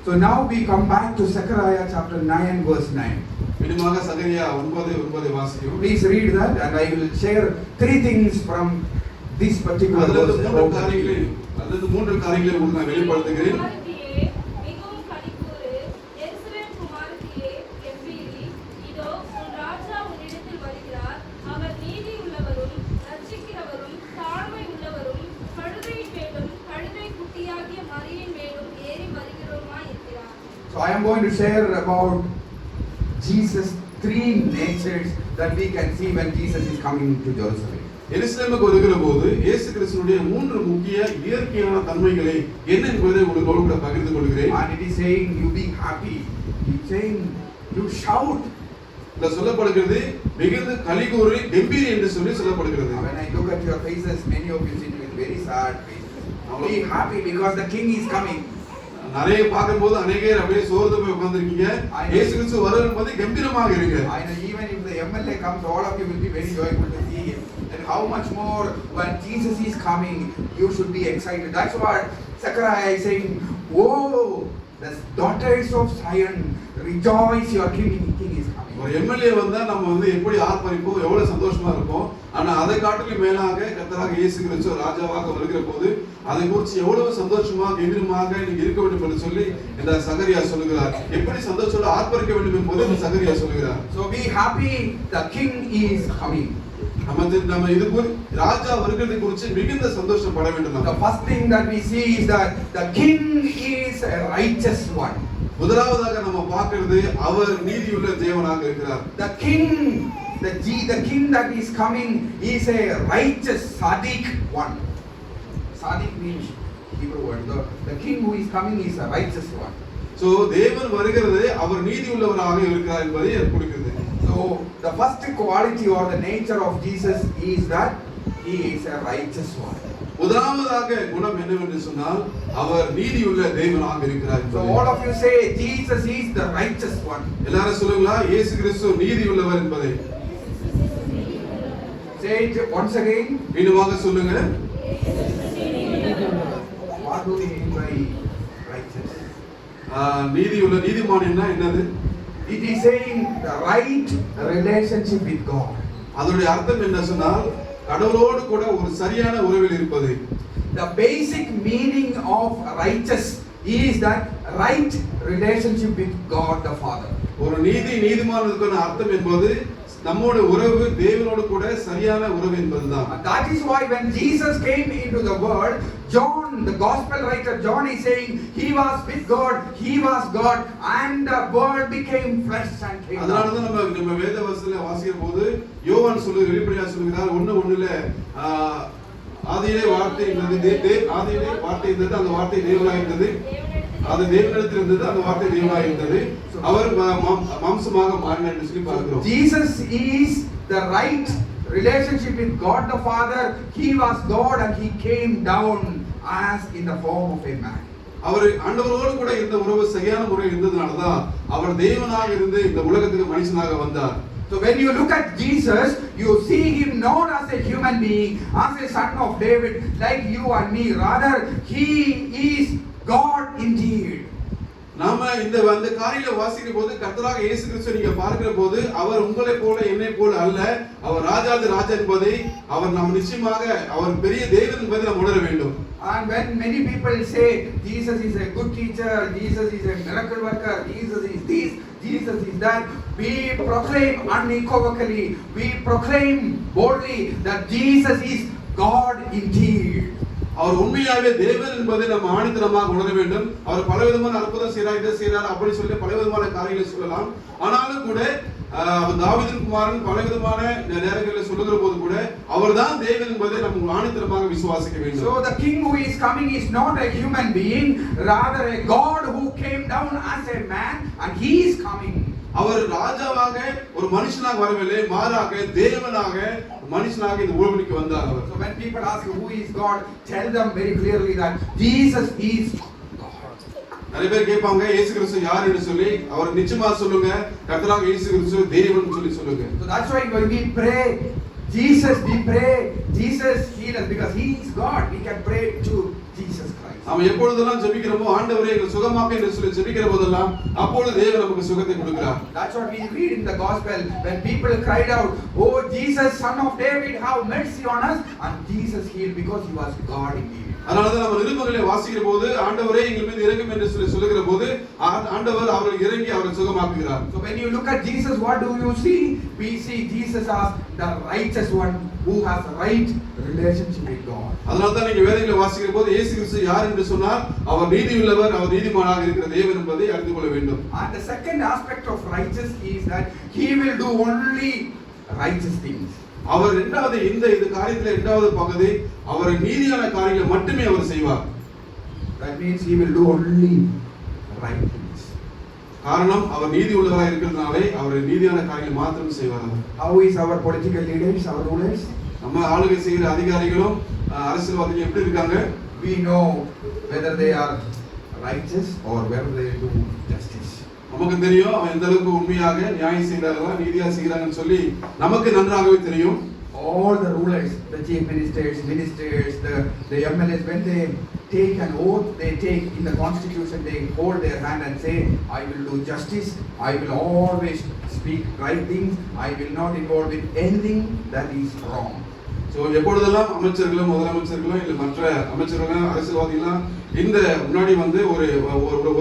Speaker 1: So now we come back to Zechariah chapter 9 verse 9.
Speaker 2: மீண்டுமாக சகரியா 9:9 வாசிக்கிறோம்.
Speaker 1: Please read that and I will share 3 things from this particular verse.
Speaker 2: அல்லது 3 காரியங்களை உங்களுக்கு நான் வெளிப்படுத்துகிறேன்.
Speaker 3: மிகவும் கலிகூறு, எருசலேம் குமாரத்தியே கெம்பீரி, இதோ உன் ராஜா உன்னிடத்தில் வருகிறார், அவர் நீதி உள்ளவரும் ரட்சிக்கிறவரும் தாழ்மை உள்ளவரும் கழுதையின் மேலும் கழுதை குட்டியாகிய மரியின் மேலும் ஏறி வருகிறவருமாய் இருக்கிறார்.
Speaker 1: So I am going to share about Jesus' 3 natures that we can see when Jesus is coming to Jerusalem.
Speaker 2: எருசலேமுக்கு வருகிற போது இயேசு கிறிஸ்துவினுடைய 3 முக்கிய இயற்கையான தன்மைகளை என்ன என்பதை உங்களோடு கூட பகிர்ந்து கொள்கிறேன்.
Speaker 1: And it is saying you be happy, it is saying you shout.
Speaker 2: இந்த சொல்லப்படுகிறது மிகுந்த கலிகூறு கம்பீரி என்று சொல்லப்படுகிறது.
Speaker 1: When I look at your faces, many of you sit with very sad faces. Be happy because the king is coming.
Speaker 2: நிறைய பார்க்கும்போது அநேகர் அப்படியே சோர்ந்து போய் உட்கார்ந்திருக்கீங்க. இயேசு கிறிஸ்து வரும்போது கம்பீரமாக இருங்க.
Speaker 1: I know even if the MLA comes, all of you will be very joyful to see him. And how much more when Jesus is coming, you should be excited. That's what Zechariah is saying. Oh, the daughters of Zion, rejoice, your king is coming.
Speaker 2: ஒரு MLA வந்தா நம்ம வந்து எப்படி ஆர்ப்பரிப்போம், எவ்வளவு சந்தோஷமா இருப்போம். ஆனா அதை காட்டிலும் மேலாக கர்த்தராகிய இயேசு கிறிஸ்து ராஜாவாக வருகிற போது அதை குறித்து எவ்வளவு சந்தோஷமா கம்பீரமாக நீங்க இருக்க வேண்டும் என்று சொல்லி இந்த சகரியா சொல்லுகிறார். எப்படி சந்தோஷத்தோடு ஆர்ப்பரிக்க வேண்டும் என்பதை இந்த சகரியா சொல்லுகிறார்.
Speaker 1: So be happy, the king is coming.
Speaker 2: நம்ம இது ராஜா வருகிறதை குறித்து மிகுந்த சந்தோஷப்பட வேண்டும்.
Speaker 1: The first thing that we see is that the king is a righteous one.
Speaker 2: முதலாவதாக நம்ம பார்க்கிறது அவர் நீதியுள்ள தேவனாக இருக்கிறார்.
Speaker 1: The king that is coming is a righteous Sadiq one. Sadiq means Hebrew word. The king who is coming is a righteous one.
Speaker 2: So தேவன் வருகிறது அவர் நீதியுள்ளவராக இருக்கிறார் என்பதை குறிக்கிறது.
Speaker 1: So the first quality or the nature of Jesus is that he is a righteous one.
Speaker 2: முதலாவதாக குணம் என்னவென்று சொன்னால் அவர் நீதியுள்ள தேவனாக இருக்கிறார்.
Speaker 1: So all of you say Jesus is the righteous one.
Speaker 2: எல்லாரும் சொல்லுங்களா இயேசு கிறிஸ்து நீதியுள்ளவர் என்பதை.
Speaker 1: Say it once again.
Speaker 2: மீண்டுமாக சொல்லுங்க.
Speaker 1: What do we mean by righteous?
Speaker 2: நீதிமான் என்னது?
Speaker 1: It is saying the right relationship with God.
Speaker 2: அதனுடைய அர்த்தம் என்ன சொன்னால் கடவுளோடு கூட ஒரு சரியான உறவில் இருப்பது.
Speaker 1: The basic meaning of righteous is that right relationship with God the Father.
Speaker 2: ஒரு நீதிமானுக்கான அர்த்தம் என்பது நம்மோட உறவு தேவனோடு கூட சரியான உறவு என்பதுதான்.
Speaker 1: That is why when Jesus came into the world, John, the gospel writer John is saying he was with God, he was God, and the word became flesh and came.
Speaker 2: அதனால தான் நம்ம வேத வசனத்துல வாசிக்கும்போது யோவான் வெளிப்படையா சொல்கிறார் 1:1ல ஆதியிலே வார்த்தை இருந்தது, ஆதியிலே வார்த்தை இருந்தது, அந்த வார்த்தை தேவனாய் இருந்தது, அது தேவனிடத்தில் இருந்தது, அந்த வார்த்தை தேவனாய் இருந்தது, அவர் மாம்சமாக மாறினார் என்று சொல்லி பார்க்கிறோம்.
Speaker 1: Jesus is the right relationship with God the Father. He was God and he came down as in the form of a man.
Speaker 2: அவர் ஆண்டவரோடு கூட இருந்த உறவு சரியான முறையில் இருந்ததனால தான் அவர் தேவனாக இருந்து இந்த உலகத்துக்கு மனுஷனாக வந்தார்.
Speaker 1: So when you look at Jesus, you see him not as a human being, as a son of David, like you and me. Rather, he is God indeed.
Speaker 2: நாம இந்த காரியங்களை வாசிக்கிற போது கர்த்தராக இயேசு கிறிஸ்து நீங்க பார்க்கிற போது அவர் உங்களை போல என்னை போல அல்ல, அவர் ராஜாதி ராஜா என்பதை அவர் நாம் நிச்சயமாக அவர் பெரிய தேவன் என்பதை நாம் உணர வேண்டும்.
Speaker 1: And when many people say Jesus is a good teacher, Jesus is a miracle worker, Jesus is this, Jesus is that, we proclaim unequivocally, we proclaim boldly that Jesus is God indeed.
Speaker 2: அவர் உண்மையாகவே தேவன் என்பதை நம்ம ஆணித்தரமாக உணர வேண்டும். அவர் பலவிதமான அற்புதம் செய்கிறார், இதை செய்கிறார் அப்படி சொல்லி பலவிதமான காரியங்களை சொல்லலாம். ஆனாலும் கூட தாவீதின் குமாரன் பலவிதமான நேரங்களில் சொல்லுகிற போது கூட அவர்தான் தேவன் என்பதை நம்ம ஆணித்தரமாக விசுவாசிக்க வேண்டும்.
Speaker 1: So the king who is coming is not a human being, rather a God who came down as a man and he is coming.
Speaker 2: அவர் ராஜாவாக ஒரு மனுஷனாக வரவில்லை, மாறாக தேவனாக மனுஷனாக இந்த பூமிக்கு வந்தார் அவர்.
Speaker 1: So when people ask you who is God, tell them very clearly that Jesus is God.
Speaker 2: நிறைய பேர் கேட்பாங்க இயேசு கிறிஸ்து யார் என்று சொல்லி, அவர் நிச்சயமா சொல்லுங்க கர்த்தராக இயேசு கிறிஸ்து தேவன் சொல்லி சொல்லுங்க.
Speaker 1: So that's why when we pray Jesus, we pray Jesus heal us because he is God. We can pray to Jesus Christ.
Speaker 2: நாம எப்பொழுதெல்லாம் ஜெபிக்கிறோமோ ஆண்டவரே எங்களை சுகமாக்கு என்று சொல்லி ஜெபிக்கிற போதெல்லாம் அப்பொழுது தேவன் நமக்கு சுகத்தை கொடுக்கிறார்.
Speaker 1: That's what we read in the gospel when people cried out, "Oh Jesus, son of David, have mercy on us," and Jesus healed because he was God indeed.
Speaker 2: அதனால தான் நம்ம நிருபங்களை வாசிக்கிற போது ஆண்டவரே எங்கள் மீது இரங்கும் என்று சொல்லி சொல்லுகிற போது ஆண்டவர் அவரை இறங்கி அவரை சுகமாக்குகிறார்.
Speaker 1: So when you look at Jesus, what do you see? We see Jesus as the righteous one who has a right relationship with God.
Speaker 2: அதனால தான் நீங்க வேதங்களை வாசிக்கிற போது இயேசு கிறிஸ்து யார் என்று சொன்னால் அவர் நீதியுள்ளவர், அவர் நீதிமானாக இருக்கிற தேவன் என்பதை அறிந்து கொள்ள வேண்டும்.
Speaker 1: And the second aspect of righteous is that he will do only righteous things.
Speaker 2: அவர் இரண்டாவது இந்த காரியத்துல இரண்டாவது பகுதி அவர் நீதியான காரியங்களை மட்டுமே அவர் செய்வார்.
Speaker 1: That means he will do only right things.
Speaker 2: காரணம் அவர் நீதி உள்ளவராக இருக்கிறதுனாலே அவர் நீதியான காரியங்களை மாத்திரம் செய்வார்.
Speaker 1: How is our political leaders, our rulers?
Speaker 2: நம்ம ஆளுகை செய்கிற அதிகாரிகளும் அரசியல்வாதிகள் எப்படி இருக்காங்க?
Speaker 1: We know whether they are righteous or whether they do justice.
Speaker 2: நமக்கு தெரியும் அவன் எந்த அளவுக்கு உண்மையாக நியாயம் செய்கிறார்களா நீதியா செய்கிறாங்கன்னு சொல்லி நமக்கு நன்றாகவே தெரியும்.
Speaker 1: All the rulers, the chief ministers, the MLAs, when they take an oath, they take in the constitution, they hold their hand and say, I will do justice, I will always speak right things, I will not involve in anything that is wrong.
Speaker 2: So எப்பொழுதெல்லாம் அமைச்சர்களும் முதலமைச்சர்களும் இல்ல மற்ற அமைச்சர்களும் அரசியல்வாதிகளும் இந்த முன்னாடி வந்து ஒரு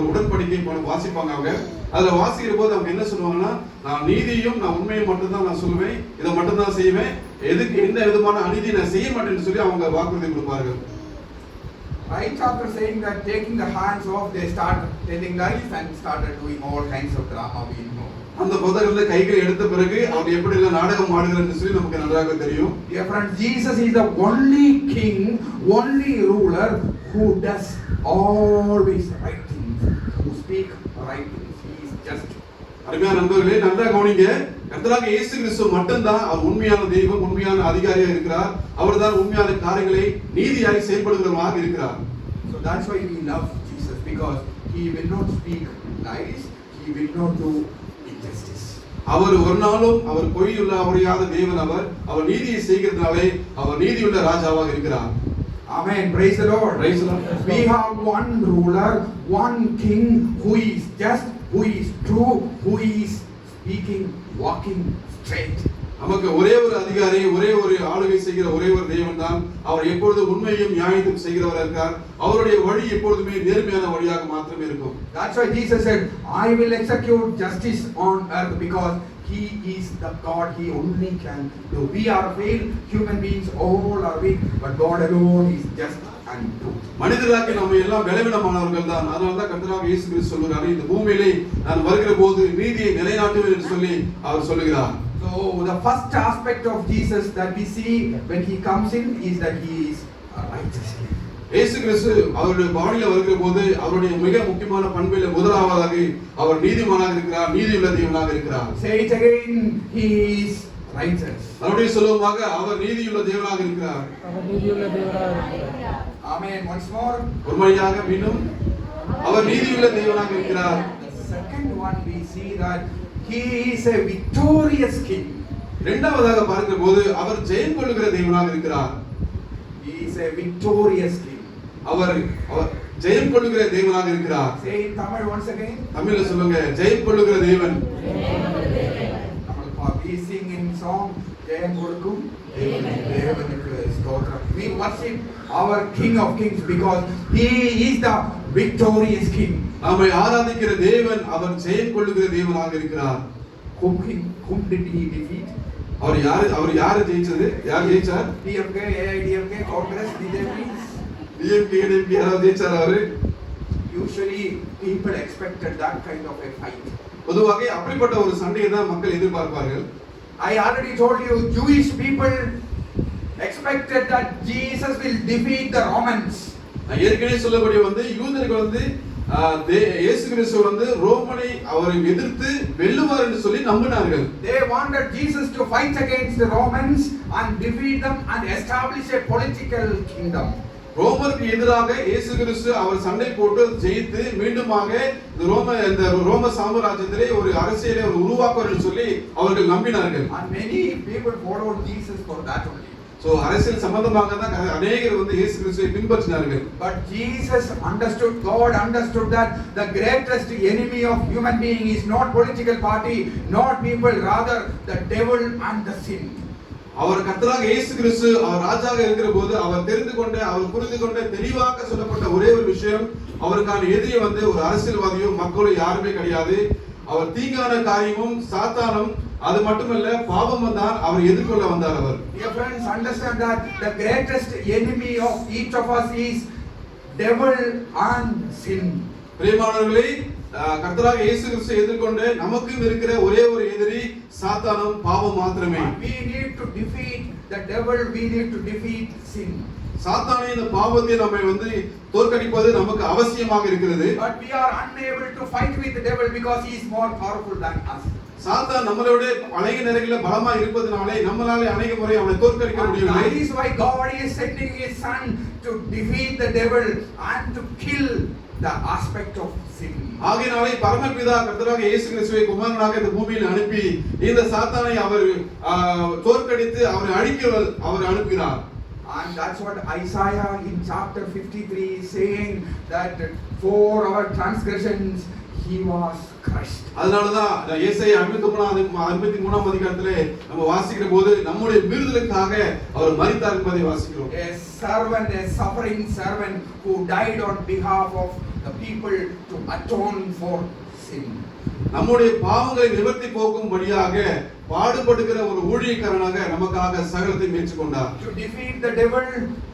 Speaker 2: உடன்படிக்கை வாசிப்பாங்க. அவங்க அதுல வாசிக்கிற போது அவங்க என்ன சொல்லுவாங்கன்னா, நான் நீதியும் நான் உண்மையும் மட்டும்தான் நான் சொல்லுவேன், இதை மட்டும்தான் செய்வேன், எதுக்கு எந்த விதமான அநீதி நான் செய்ய மாட்டேன்னு சொல்லி அவங்க வாக்குறுதி கொடுப்பார்கள்.
Speaker 1: Right after saying that, taking the hands off, they start telling lies and started doing all kinds of drama we know.
Speaker 2: அந்த புத்தகத்துல கைகள் எடுத்த பிறகு அவர் எப்படி எல்லாம் நாடகம் ஆடுகிறார்னு சொல்லி நமக்கு நன்றாக தெரியும்.
Speaker 1: Dear friends, Jesus is the only king, only ruler who does always right things, who speak right things. He is just.
Speaker 2: அருமையான நண்பர்களே, நல்லா கவனிங்க. கர்த்தராகிய இயேசு கிறிஸ்து மட்டும்தான் அவர் உண்மையான தெய்வம், உண்மையான அதிகாரியாக இருக்கிறார். அவர்தான் உண்மையான காரியங்களை நீதியாய் செயல்படுகிறவராக இருக்கிறார்.
Speaker 1: So that's why we love Jesus, because he will not speak lies, he will not do injustice.
Speaker 2: அவர் ஒரு நாளும் அவர் பொய்யுள்ள அவரையாத தேவன். அவர் நீதியை செய்கிறதுனாலே அவர் நீதியுள்ள ராஜாவாக இருக்கிறார்.
Speaker 1: Amen. Praise the Lord.
Speaker 2: Praise the Lord.
Speaker 1: We have one ruler, one king who is just, who is true, who is speaking, walking straight.
Speaker 2: நமக்கு ஒரே ஒரு அதிகாரி, ஒரே ஒரு ஆளுகை செய்கிற ஒரே ஒரு தேவன் தான். அவர் எப்பொழுது உண்மையும் நியாயத்தையும் செய்கிறவராக இருக்கார். அவருடைய வழி எப்பொழுதுமே நேர்மையான வழியாக மாத்திரமே இருக்கும்.
Speaker 1: That's why Jesus said, I will execute justice on earth, because he is the God, he only can do. We are weak, human beings all are weak, but God alone is just and true.
Speaker 2: மனிதர்களாக நம்ம எல்லாம் பலவீனமானவர்கள் தான். அதனால தான் கர்த்தராகிய இயேசு கிறிஸ்து சொல்றாரு, இந்த பூமியிலே நான் வருகிற போது நீதியை நிலைநாட்டுவேன் என்று சொல்லி அவர் சொல்லுகிறார்.
Speaker 1: So the first aspect of Jesus that we see when he comes in is that he is righteous.
Speaker 2: இயேசு கிறிஸ்து அவருடைய பாணியில வருகிற போது அவருடைய மிக முக்கியமான பண்பில முதலாவதாக அவர் நீதிமானாக இருக்கிறார், நீதியுள்ள தேவனாக இருக்கிறார்.
Speaker 1: Say it again, he is righteous.
Speaker 2: மறுபடியும் சொல்லுவாங்க, அவர் நீதியுள்ள தேவனாக இருக்கிறார்.
Speaker 4: அவர் நீதியுள்ள தேவனாக இருக்கிறார்.
Speaker 1: Amen. Once more.
Speaker 2: ஒரு மணியாக மீண்டும் அவர் நீதியுள்ள தேவனாக இருக்கிறார்.
Speaker 1: The second one we see that he is a victorious king.
Speaker 2: இரண்டாவதாக பார்க்கிற போது அவர் ஜெயம் கொள்ளுகிற தேவனாக இருக்கிறார்.
Speaker 1: He is a victorious king.
Speaker 2: அவர் ஜெயம் கொள்ளுகிற தேவனாக இருக்கிறார்.
Speaker 1: Say in Tamil once again.
Speaker 2: தமிழ்ல சொல்லுங்க, ஜெயம் கொள்ளுகிற தேவன்.
Speaker 1: We sing in song, ஜெயம் கொடுக்கும் தேவனுக்கு ஸ்தோத்திரம். We worship our King of Kings because he is the victorious king.
Speaker 2: நாமை ஆராதிக்கிற தேவன் அவர் ஜெயம் கொள்ளுகிற தேவனாக இருக்கிறார்.
Speaker 1: Whom did he defeat?
Speaker 2: அவர் யாரு ஜெயிச்சது? யார் ஜெயிச்சார்?
Speaker 1: DMK, AIDMK, Congress, BJP.
Speaker 2: DMK, AIDMK யாராவது ஜெயிச்சார்? அவரு
Speaker 1: usually people expected that kind of a fight.
Speaker 2: பொதுவாக அப்படிப்பட்ட ஒரு சண்டையை தான் மக்கள் எதிர்பார்ப்பார்கள்.
Speaker 1: I already told you, Jewish people expected that Jesus will defeat the Romans.
Speaker 2: நான் ஏற்கனவே சொல்லபடி வந்து யூதர்கள் வந்து இயேசு கிறிஸ்து ரோமனை அவரை எதிர்த்து வெல்லுவார் என்று சொல்லி நம்பினார்கள்.
Speaker 1: They wanted Jesus to fight against the Romans and defeat them and establish a political kingdom.
Speaker 2: ரோமருக்கு எதிராக இயேசு கிறிஸ்து அவர் சண்டை போட்டு ஜெயித்து மீண்டுமாக இந்த ரோம சாம்ராஜ்யத்திலே ஒரு அரசியலை ஒரு உருவாக்குவார் என்று சொல்லி அவர்கள் நம்பினார்கள்.
Speaker 1: And many people followed Jesus for that only.
Speaker 2: So அரசியல் சம்பந்தமாக தான் अनेகர் இயேசு கிறிஸ்துவை பின்பற்றினார்கள்.
Speaker 1: But Jesus understood, God understood that the greatest enemy of human being is not political party, not people, rather the devil and the sin.
Speaker 2: அவர் கர்த்தராக இயேசு கிறிஸ்து அவர் ராஜாவாக இருக்கிற போது அவர் தெரிந்து கொண்ட அவர் புரிந்து கொண்ட தெளிவாக சொல்லப்பட்ட ஒரே ஒரு விஷயம், அவருக்கான எதிரி ஒரு அரசியல்வாதியோ மக்களோ யாருமே கிடையாது. அவர் தீங்கான காரியமும் சாத்தானும் அது மட்டுமல்ல பாவமும் தான் அவர் எதிர்கொள்ள வந்தார். அவர்
Speaker 1: Dear friends, understand that the greatest enemy of each of us is devil and sin.
Speaker 2: பிரியமானவர்களே, கர்த்தராக இயேசு கிறிஸ்து எதிர்கொண்ட நமக்கும் இருக்கிற ஒரே ஒரு எதிரி சாத்தானும் பாவம் மாத்திரமே.
Speaker 1: We need to defeat the devil, we need to defeat sin.
Speaker 2: சாத்தானை இந்த பாவத்தை நம்மை தோற்கடிப்பது நமக்கு அவசியமாக இருக்கிறது.
Speaker 1: But we are unable to fight with the devil because he is more powerful than us.
Speaker 2: சாத்தான் நம்மளோட அநேக நேரங்களில் பலமா இருப்பதனாலே நம்மளாலே அநேக முறை அவனை தோற்கடிக்க முடியவில்லை.
Speaker 1: That is why God is sending his son to defeat the devil and to kill the aspect of sin.
Speaker 2: ஆகையாலே பரமபிதா கர்த்தராக இயேசு கிறிஸ்துவை குமாரனாக இந்த பூமியில் அனுப்பி இந்த சாத்தானை அவர் தோற்கடித்து அவரை அழிக்க அவர் அனுப்பினார்.
Speaker 1: And that's what Isaiah in chapter 53 is saying, that for our transgressions he was crushed.
Speaker 2: அதனாலதான் ஏசாயா 53ஆம் அதிகாரத்திலே நம்ம வாசிக்கிற போது நம்முடைய மீறுதலுக்காக அவர் மரித்தார் என்பதை வாசிக்கிறோம்.
Speaker 1: A servant, a suffering servant who died on behalf of the people to atone for sin.
Speaker 2: நம்முடைய பாவங்களை நிவர்த்தி போக்கும்படியாக பாடுபடுகிற ஒரு ஊழியக்காரனாக நமக்காக சகலத்தை மேற்கொண்டார்.
Speaker 1: To defeat the devil,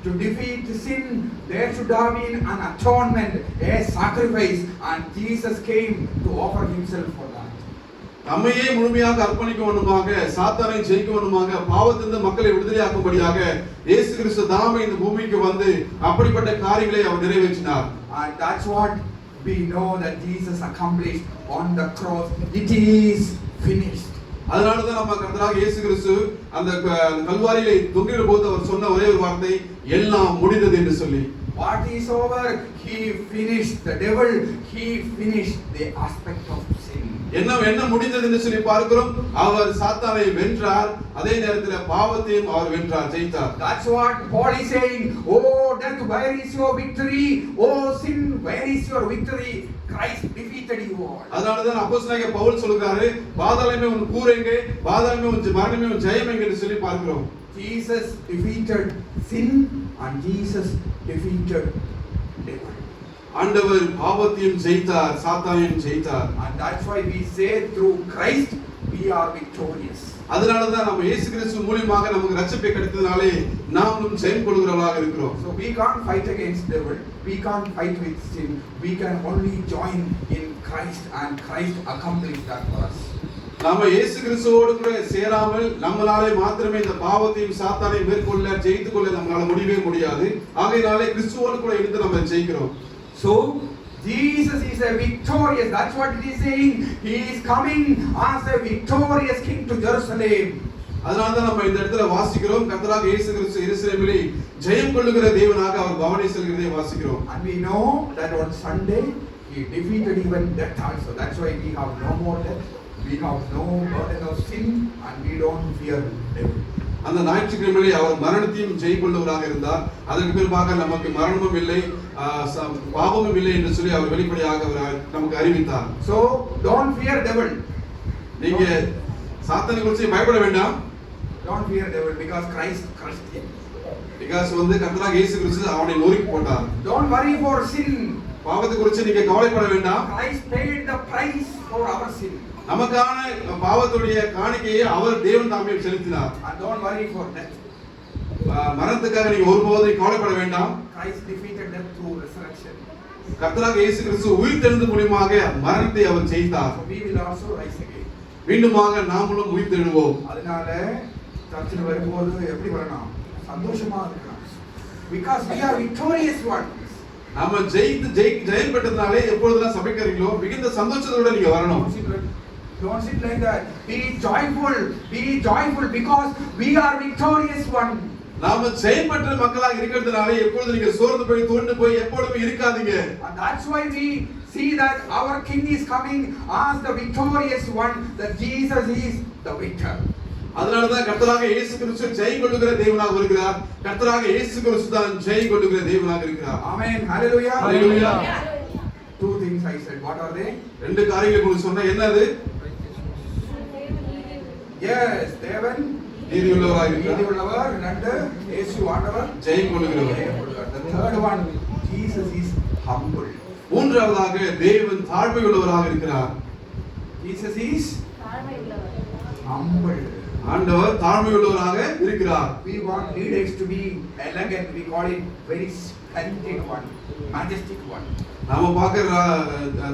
Speaker 1: to defeat sin, there should have been an atonement, a sacrifice, and Jesus came to offer himself for that.
Speaker 2: நம்மையே முழுமையாக அர்ப்பணிக்க வேண்டுமாக, சாத்தானை ஜெயிக்க வேண்டுமாக, பாவத்திலிருந்து மக்களை விடுதலையாக்கும்படியாக இயேசு கிறிஸ்து தாமே இந்த பூமிக்கு வந்து அப்படிப்பட்ட காரியங்களை அவர் நிறைவேற்றினார்.
Speaker 1: And that's what we know that Jesus accomplished on the cross. It is finished.
Speaker 2: அதனாலதான் நம்ம கர்த்தராகிய இயேசு கிறிஸ்து அந்த கல்வாரியிலே தொங்கிற போது அவர் சொன்ன ஒரே ஒரு வார்த்தை, எல்லாம் முடிந்தது என்று சொல்லி.
Speaker 1: What is over? He finished. The devil, he finished the aspect of sin.
Speaker 2: என்ன முடிந்தது என்று சொல்லி பார்க்கிறோம். அவர் சாத்தானை வென்றார், அதே நேரத்தில் பாவத்தையும் அவர் வென்றார், ஜெயித்தார்.
Speaker 1: That's what Paul is saying. Oh death, where is your victory? Oh sin, where is your victory? Christ defeated you all.
Speaker 2: அதனாலதான் அப்போஸ்தலனாகிய பவுல் சொல்றாரு, பாதாளமே உன் கூரெங்கே, பாதாளமே உன் மரணமே உன் ஜெயம் எங்கே என்று சொல்லி பார்க்கிறோம்.
Speaker 1: Jesus defeated sin and Jesus defeated devil.
Speaker 2: ஆண்டவர் பாவத்தையும் ஜெயித்தார், சாத்தானையும் ஜெயித்தார்.
Speaker 1: And that's why we say through Christ we are victorious.
Speaker 2: அதனாலதான் நம்ம இயேசு கிறிஸ்து மூலமாக நமக்கு ரட்சிப்பை கிடைத்ததனாலே நாமும் ஜெயம் கொள்கிறவர்களாக இருக்கிறோம்.
Speaker 1: So we can't fight against devil, we can't fight with sin, we can only join in Christ and Christ accomplished that for us.
Speaker 2: நாம இயேசு கிறிஸ்துவோடு கூட சேராமல் நம்மளாலே மாத்திரமே இந்த பாவத்தையும் சாத்தானை மேற்கொள்ள ஜெயித்துக் கொள்ள நம்மளால முடியவே முடியாது. ஆகையினாலே கிறிஸ்துவோடு கூட இருந்து நம்ம ஜெயிக்கிறோம்.
Speaker 1: So Jesus is a victorious, that's what it is saying. He is coming as a victorious king to Jerusalem.
Speaker 2: அதனாலதான் நம்ம இந்த இடத்துல வாசிக்கிறோம், கர்த்தராகிய இயேசு கிறிஸ்து எருசலேமிலே ஜெயம் கொள்ளுகிற தேவனாக அவர் பவனி செல்கிறதை வாசிக்கிறோம்.
Speaker 1: And we know that on Sunday he defeated even death also. That's why we have no more death, we have no burden of sin, and we don't fear devil.
Speaker 2: அந்த ஞாயிற்றுக்கிழமையிலே அவர் மரணத்தையும் ஜெயிக்கொள்ளுவராக இருந்தார். அதற்கு பிறகு நமக்கு மரணமும் இல்லை, பாவமும் இல்லை என்று சொல்லி அவர் வெளிப்படையாக நமக்கு அறிவித்தார்.
Speaker 1: So don't fear devil.
Speaker 2: நீங்க சாத்தானை குறித்து பயப்பட வேண்டாம்.
Speaker 1: Don't fear devil because Christ crushed him.
Speaker 2: Because கர்த்தராகிய இயேசு கிறிஸ்து அவனை நொறுக்கி போட்டார்.
Speaker 1: Don't worry for sin.
Speaker 2: பாவத்தை குறித்து நீங்க கவலைப்பட வேண்டாம்.
Speaker 1: Christ paid the price for our sin.
Speaker 2: நமக்கான பாவத்துடைய காணிக்கையை அவர் தேவன் தாமே செலுத்தினார்.
Speaker 1: And don't worry for death.
Speaker 2: மரணத்துக்காக நீங்க ஒருபோதும் கவலைப்பட வேண்டாம்.
Speaker 1: Christ defeated death through resurrection.
Speaker 2: கர்த்தராகிய இயேசு கிறிஸ்து உயிர்த்தெழுந்த மூலமாக மரணத்தை அவர் ஜெயித்தார்.
Speaker 1: So we will also rise again.
Speaker 2: மீண்டுமாக நாமளும் உயிர்த்தெழுவோம்.
Speaker 1: அதனால சர்ச்சில் வரும்போது எப்படி வரணும்? சந்தோஷமா இருக்கணும். Because we are victorious ones.
Speaker 2: நாம ஜெயம் பெற்றதுனாலே எப்பொழுதெல்லாம் சபைக்கு வரீங்களோ மிகுந்த சந்தோஷத்தோட நீங்க வரணும்.
Speaker 1: Don't sit like that. Be joyful because we are victorious one.
Speaker 2: நாம ஜெயம் பெற்ற மக்களாக இருக்கிறதுனாலே எப்பொழுது நீங்க சோர்ந்து போய் துவண்டு போய் எப்பொழுதும் இருக்காதீங்க.
Speaker 1: And that's why we see that our king is coming as the victorious one, that Jesus is the victor.
Speaker 2: அதனாலதான் கர்த்தராகிய இயேசு கிறிஸ்து ஜெயம் கொள்ளுகிற தேவனாக வருகிறார். கர்த்தராகிய இயேசு கிறிஸ்து தான் ஜெயம் கொள்ளுகிற தேவனாக இருக்கிறார்.
Speaker 1: Amen. Hallelujah.
Speaker 2: Hallelujah.
Speaker 1: Two things I said. What are they?
Speaker 2: ரெண்டு காரியங்களை உங்களுக்கு சொன்னா என்னது?
Speaker 1: Yes, தேவன்
Speaker 2: நீதியுள்ளவராக இருக்கிறார்.
Speaker 1: நீதியுள்ளவர். இரண்டு, இயேசு ஆண்டவர்
Speaker 2: ஜெயம் கொள்ளுகிறவர்.
Speaker 1: The third one, Jesus is humble.
Speaker 2: மூன்றாவதாக தேவன் தாழ்மையுள்ளவராக இருக்கிறார்.
Speaker 1: Jesus is humble.
Speaker 2: ஆண்டவர் தாழ்மையுள்ளவராக இருக்கிறார்.
Speaker 1: We want leaders to be elegant. We call it very splendid one, majestic one.
Speaker 2: நாம பார்க்கிற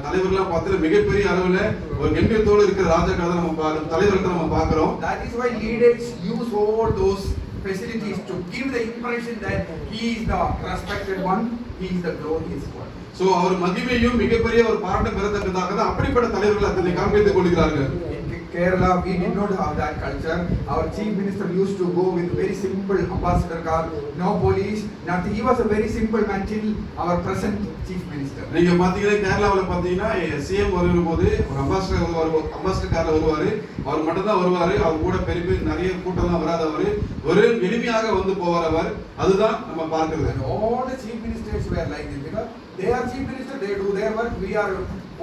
Speaker 2: தலைவர்கள்லாம் பார்த்தா மிகப்பெரிய அளவுல ஒரு கம்பீரத்தோடு இருக்கிற ராஜாக்களை நம்ம தலைவர்களை நம்ம பார்க்கிறோம்.
Speaker 1: That is why leaders use all those facilities to give the impression that he is the respected one, he is the glorious one.
Speaker 2: So அவர் மகிமையும் மிகப்பெரிய ஒரு பாராட்ட பெறத்தக்கதாக தான் அப்படிப்பட்ட தலைவர்கள் அத்தனை காண்பித்துக் கொள்கிறார்கள்.
Speaker 1: In Kerala we did not have that culture. Our chief minister used to go with very simple ambassador car, no police, nothing. He was a very simple man till our present chief minister.
Speaker 2: நீங்க பாத்தீங்கன்னா கேரளாவுல பாத்தீங்கன்னா CM வரும்போது ஒரு ambassador கார்ல வருவாரு. அவர் மட்டும் தான் வருவாரு. அவர் கூட பெரிய நிறைய கூட்டம்லாம் வராது. அவரு ஒரு எளிமையாக வந்து போவார் அவர். அதுதான் நம்ம பார்க்கிறது.
Speaker 1: And all the chief ministers were like this because they are chief minister, they do their work. We are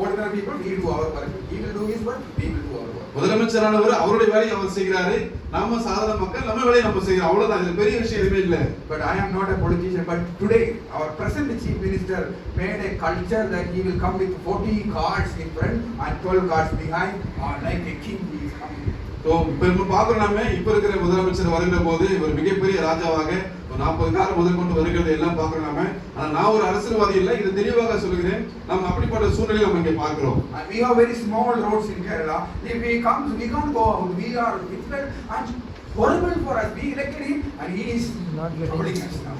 Speaker 1: ordinary people, we do our work. He will do his work, we will do our work.
Speaker 2: முதலமைச்சரானவர் அவருடைய வேலையை அவர் செய்கிறாரு, நாம சாதாரண மக்கள் நம்ம வேலையை நம்ம செய்கிறோம். அவ்வளவுதான், இதுல பெரிய விஷயம் எதுவுமே இல்லை.
Speaker 1: But I am not a politician. But today, our present chief minister made a culture that he will come with 40 cards in front and 12 cards behind, like a king he is coming.
Speaker 2: இப்ப பாக்குறோம் நாம, இப்ப இருக்கிற முதலமைச்சர் வருகிற போது இவர் மிகப்பெரிய ராஜாவாக 40 கார் முதல் கொண்டு வருகிறது எல்லாம் பாக்குறோம் நாம. ஆனா நான் ஒரு அரசியல்வாதி இல்லை, இது தெளிவாக சொல்லுகிறேன். நம்ம அப்படிப்பட்ட சூழ்நிலை நம்ம இங்கே பார்க்கிறோம்.
Speaker 1: And we have very small roads in Kerala. If we come, we can't go out. We are difficult and horrible for us. We elected him and he is
Speaker 4: Not
Speaker 1: troubling us now.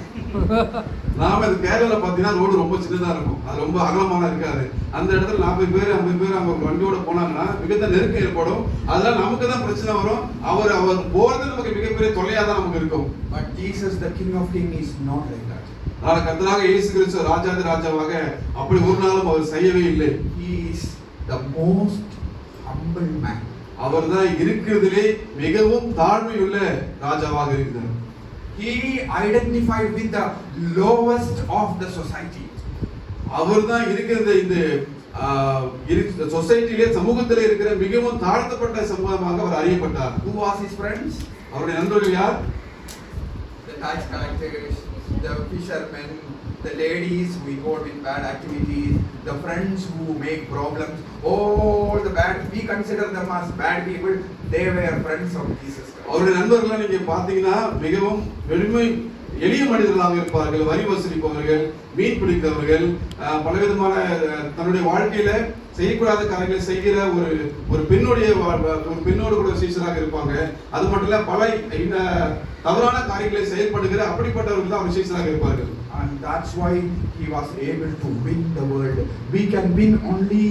Speaker 2: நாம இது கேரளால பாத்தீங்கன்னா road ரொம்ப சின்னதா இருக்கும், அது ரொம்ப அகலமான இருக்காது. அந்த இடத்துல 40 பேர் 50 பேர் அவங்க வண்டியோட போனாங்கன்னா மிகுந்த நெருக்கம் ஏற்படும். அதெல்லாம் நமக்கு தான் பிரச்சனை வரும். அவர் போறது நமக்கு மிகப்பெரிய தொல்லையா தான் நமக்கு இருக்கும்.
Speaker 1: But Jesus, the King of Kings, is not like that.
Speaker 2: ஆனால் கர்த்தராக இயேசு கிறிஸ்து ராஜாதி ராஜாவாக அப்படி ஒரு நாளும் அவர் செய்யவே இல்லை.
Speaker 1: He is the most humble man.
Speaker 2: அவர் தான் இருக்கிறதிலே மிகவும் தாழ்மையுள்ள ராஜாவாக இருக்கிறார்.
Speaker 1: He identified with the lowest of the society.
Speaker 2: அவர் தான் இருக்கிற இந்த சொசைட்டிலே சமூகத்திலே இருக்கிற மிகவும் தாழ்த்தப்பட்ட சமூகமாக அவர் அறியப்பட்டார்.
Speaker 1: Who was his friends?
Speaker 2: அவருடைய நண்பர்கள் யார்?
Speaker 1: The tax collectors, the fishermen, the ladies who involved in bad activities, the friends who make problems, all the bad, we consider them as bad people. They were friends of Jesus Christ.
Speaker 2: அவருடைய நண்பர்கள் நீங்க பாத்தீங்கன்னா மிகவும் எளிய மனிதர்களாக இருப்பார்கள். வரி வசூலிப்பவர்கள், மீன் பிடிக்கிறவர்கள், பலவிதமான தன்னுடைய வாழ்க்கையில செய்யக்கூடாத காரியங்களை செய்கிற ஒரு பெண்ணோடு கூட சீசராக இருப்பாங்க. அது மட்டும் இல்ல பல தவறான காரியங்களை செயல்படுகிற அப்படிப்பட்டவர்கள் தான் அவர் சீசராக இருப்பார்கள்.
Speaker 1: And that's why he was able to win the world. We can win only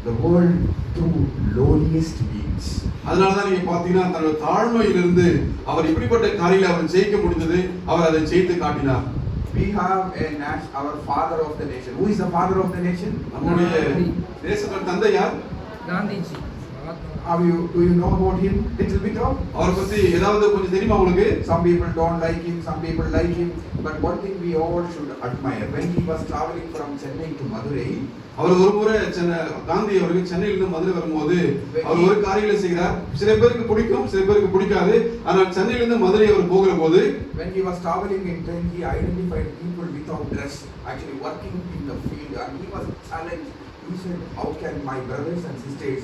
Speaker 1: the world through lowliest means.
Speaker 2: அதனால தான் நீங்க பாத்தீங்கன்னா தன்னுடைய தாழ்மையிலிருந்து அவர் இப்படிப்பட்ட காரியங்களை அவர் ஜெயிக்க முடிந்தது. அவர் அதை ஜெயித்து காட்டினார்.
Speaker 1: We have our father of the nation. Who is the father of the nation?
Speaker 2: நம்முடைய தேசத்தின் தந்தை யார்?
Speaker 4: Gandhiji.
Speaker 1: Do you know about him? Little bit of.
Speaker 2: அவரை பத்தி ஏதாவது கொஞ்சம் தெரியுமா உங்களுக்கு?
Speaker 1: Some people don't like him, some people like him. But one thing we all should admire. When he was traveling from Chennai to Madurai,
Speaker 2: அவர் ஒரு முறை காந்தி அவர்கள் சென்னையிலிருந்து மதுரை வரும்போது அவர் ஒரு காரியங்களை செய்கிறார். சில பேருக்கு பிடிக்கும், சில பேருக்கு பிடிக்காது. ஆனால் சென்னையிலிருந்து மதுரை அவர் போகிற போது
Speaker 1: when he was traveling in train, he identified people without dress, actually working in the field, and he was challenged. He said, "How can my brothers and sisters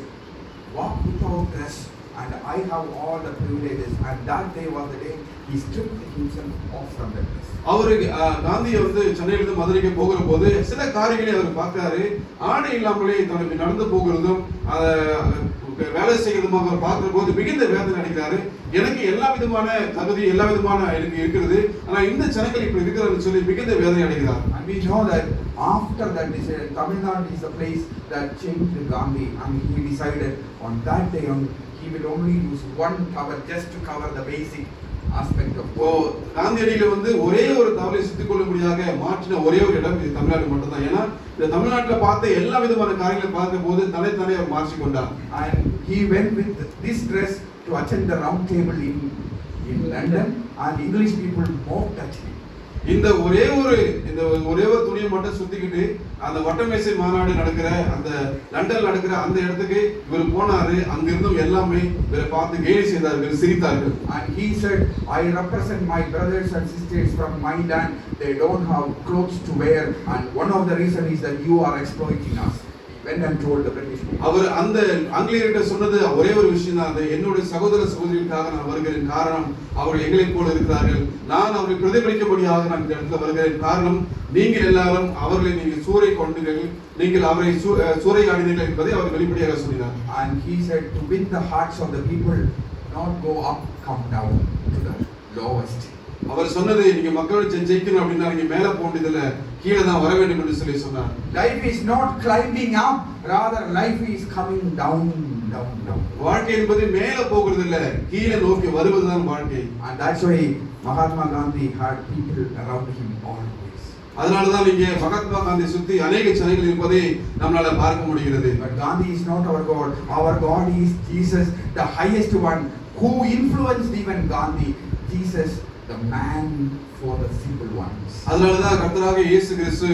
Speaker 1: walk without dress? And I have all the privileges." And that day was the day he stripped himself off from the dress.
Speaker 2: அவருக்கு காந்தியை சென்னையிலிருந்து மதுரைக்கு போகிற போது சில காரியங்களை அவர் பார்க்கிறாரு. ஆடை இல்லாமலே தனக்கு நடந்து போகிறதும் வேலை செய்கிறதுமாக அவர் பார்க்கிற போது மிகுந்த வேதனை அடைகிறாரு. எனக்கு எல்லா விதமான தகுதி, எல்லா விதமான எனக்கு இருக்கிறது, ஆனா இந்த ஜனங்கள் இப்படி இருக்கிறான்னு சொல்லி மிகுந்த வேதனை அடைகிறார்.
Speaker 1: And we know that after that decision, Tamil Nadu is the place that changed Gandhi, and he decided on that day on he will only use one towel just to cover the basic aspect of.
Speaker 2: காந்தியடியில ஒரே ஒரு தவறை சுத்திக் கொள்ளும்படியாக மாற்றின ஒரே ஒரு இடம் இது தமிழ்நாடு மட்டும் தான். ஏன்னா இந்த தமிழ்நாட்டில் பார்த்த எல்லா விதமான காரியங்களை பார்க்கும் போது தன்னை அவர் மாற்றிக்கொண்டார்.
Speaker 1: And he went with this dress to attend the round table in London, and English people mocked at him.
Speaker 2: இந்த ஒரே ஒரு துணியை மட்டும் சுத்திக்கிட்டு அந்த வட்டமேசை மாநாடு நடக்கிற அந்த லண்டன்ல நடக்கிற அந்த இடத்துக்கு இவர் போனாரு. அங்கிருந்தும் எல்லாமே இவரை பார்த்து கேலி செய்தார்கள், சிரித்தார்கள்.
Speaker 1: And he said, "I represent my brothers and sisters from my land. They don't have clothes to wear, and one of the reasons is that you are exploiting us." He went and told the British people.
Speaker 2: அவர் அந்த ஆங்கிலேயர்கிட்ட சொன்னது ஒரே ஒரு விஷயம் தான். என்னுடைய சகோதர சகோதரிகளுக்காக நான் வருகிறேன். காரணம் அவர்கள் எங்களை போல இருக்கிறார்கள். நான் அவர்களை பிரதிபலிக்கும்படியாக நான் இந்த இடத்துல வருகிறேன். காரணம் நீங்கள் எல்லாரும் அவர்களை நீங்கள் சூறை கொண்டீர்கள், நீங்கள் அவரை சூறையாடினீர்கள் என்பதை அவர் வெளிப்படையாக சொன்னார்.
Speaker 1: And he said, to win the hearts of the people, not go up, come down to the lowest.
Speaker 2: அவர் சொன்னது, நீங்க மக்களோட ஜெயிக்கணும் அப்படின்னா நீங்க மேல போனதில்ல, கீழே தான் வர வேண்டும் என்று சொல்லி சொன்னார்.
Speaker 1: Life is not climbing up, rather life is coming down.
Speaker 2: வாழ்க்கை என்பது மேல போகிறது இல்ல, கீழே நோக்கி வருவதுதான் வாழ்க்கை.
Speaker 1: And that's why Mahatma Gandhi had people around him always.
Speaker 2: அதனால தான் இங்கே மகாத்மா காந்தி சுத்தி अनेक ஜனங்கள் இருப்பதை நம்மால பார்க்க முடிகிறது.
Speaker 1: But Gandhi is not our God. Our God is Jesus, the highest one, who influenced even Gandhi. Jesus the man for the simple ones.
Speaker 2: அதனாலதான் கர்த்தராகிய இயேசு கிறிஸ்து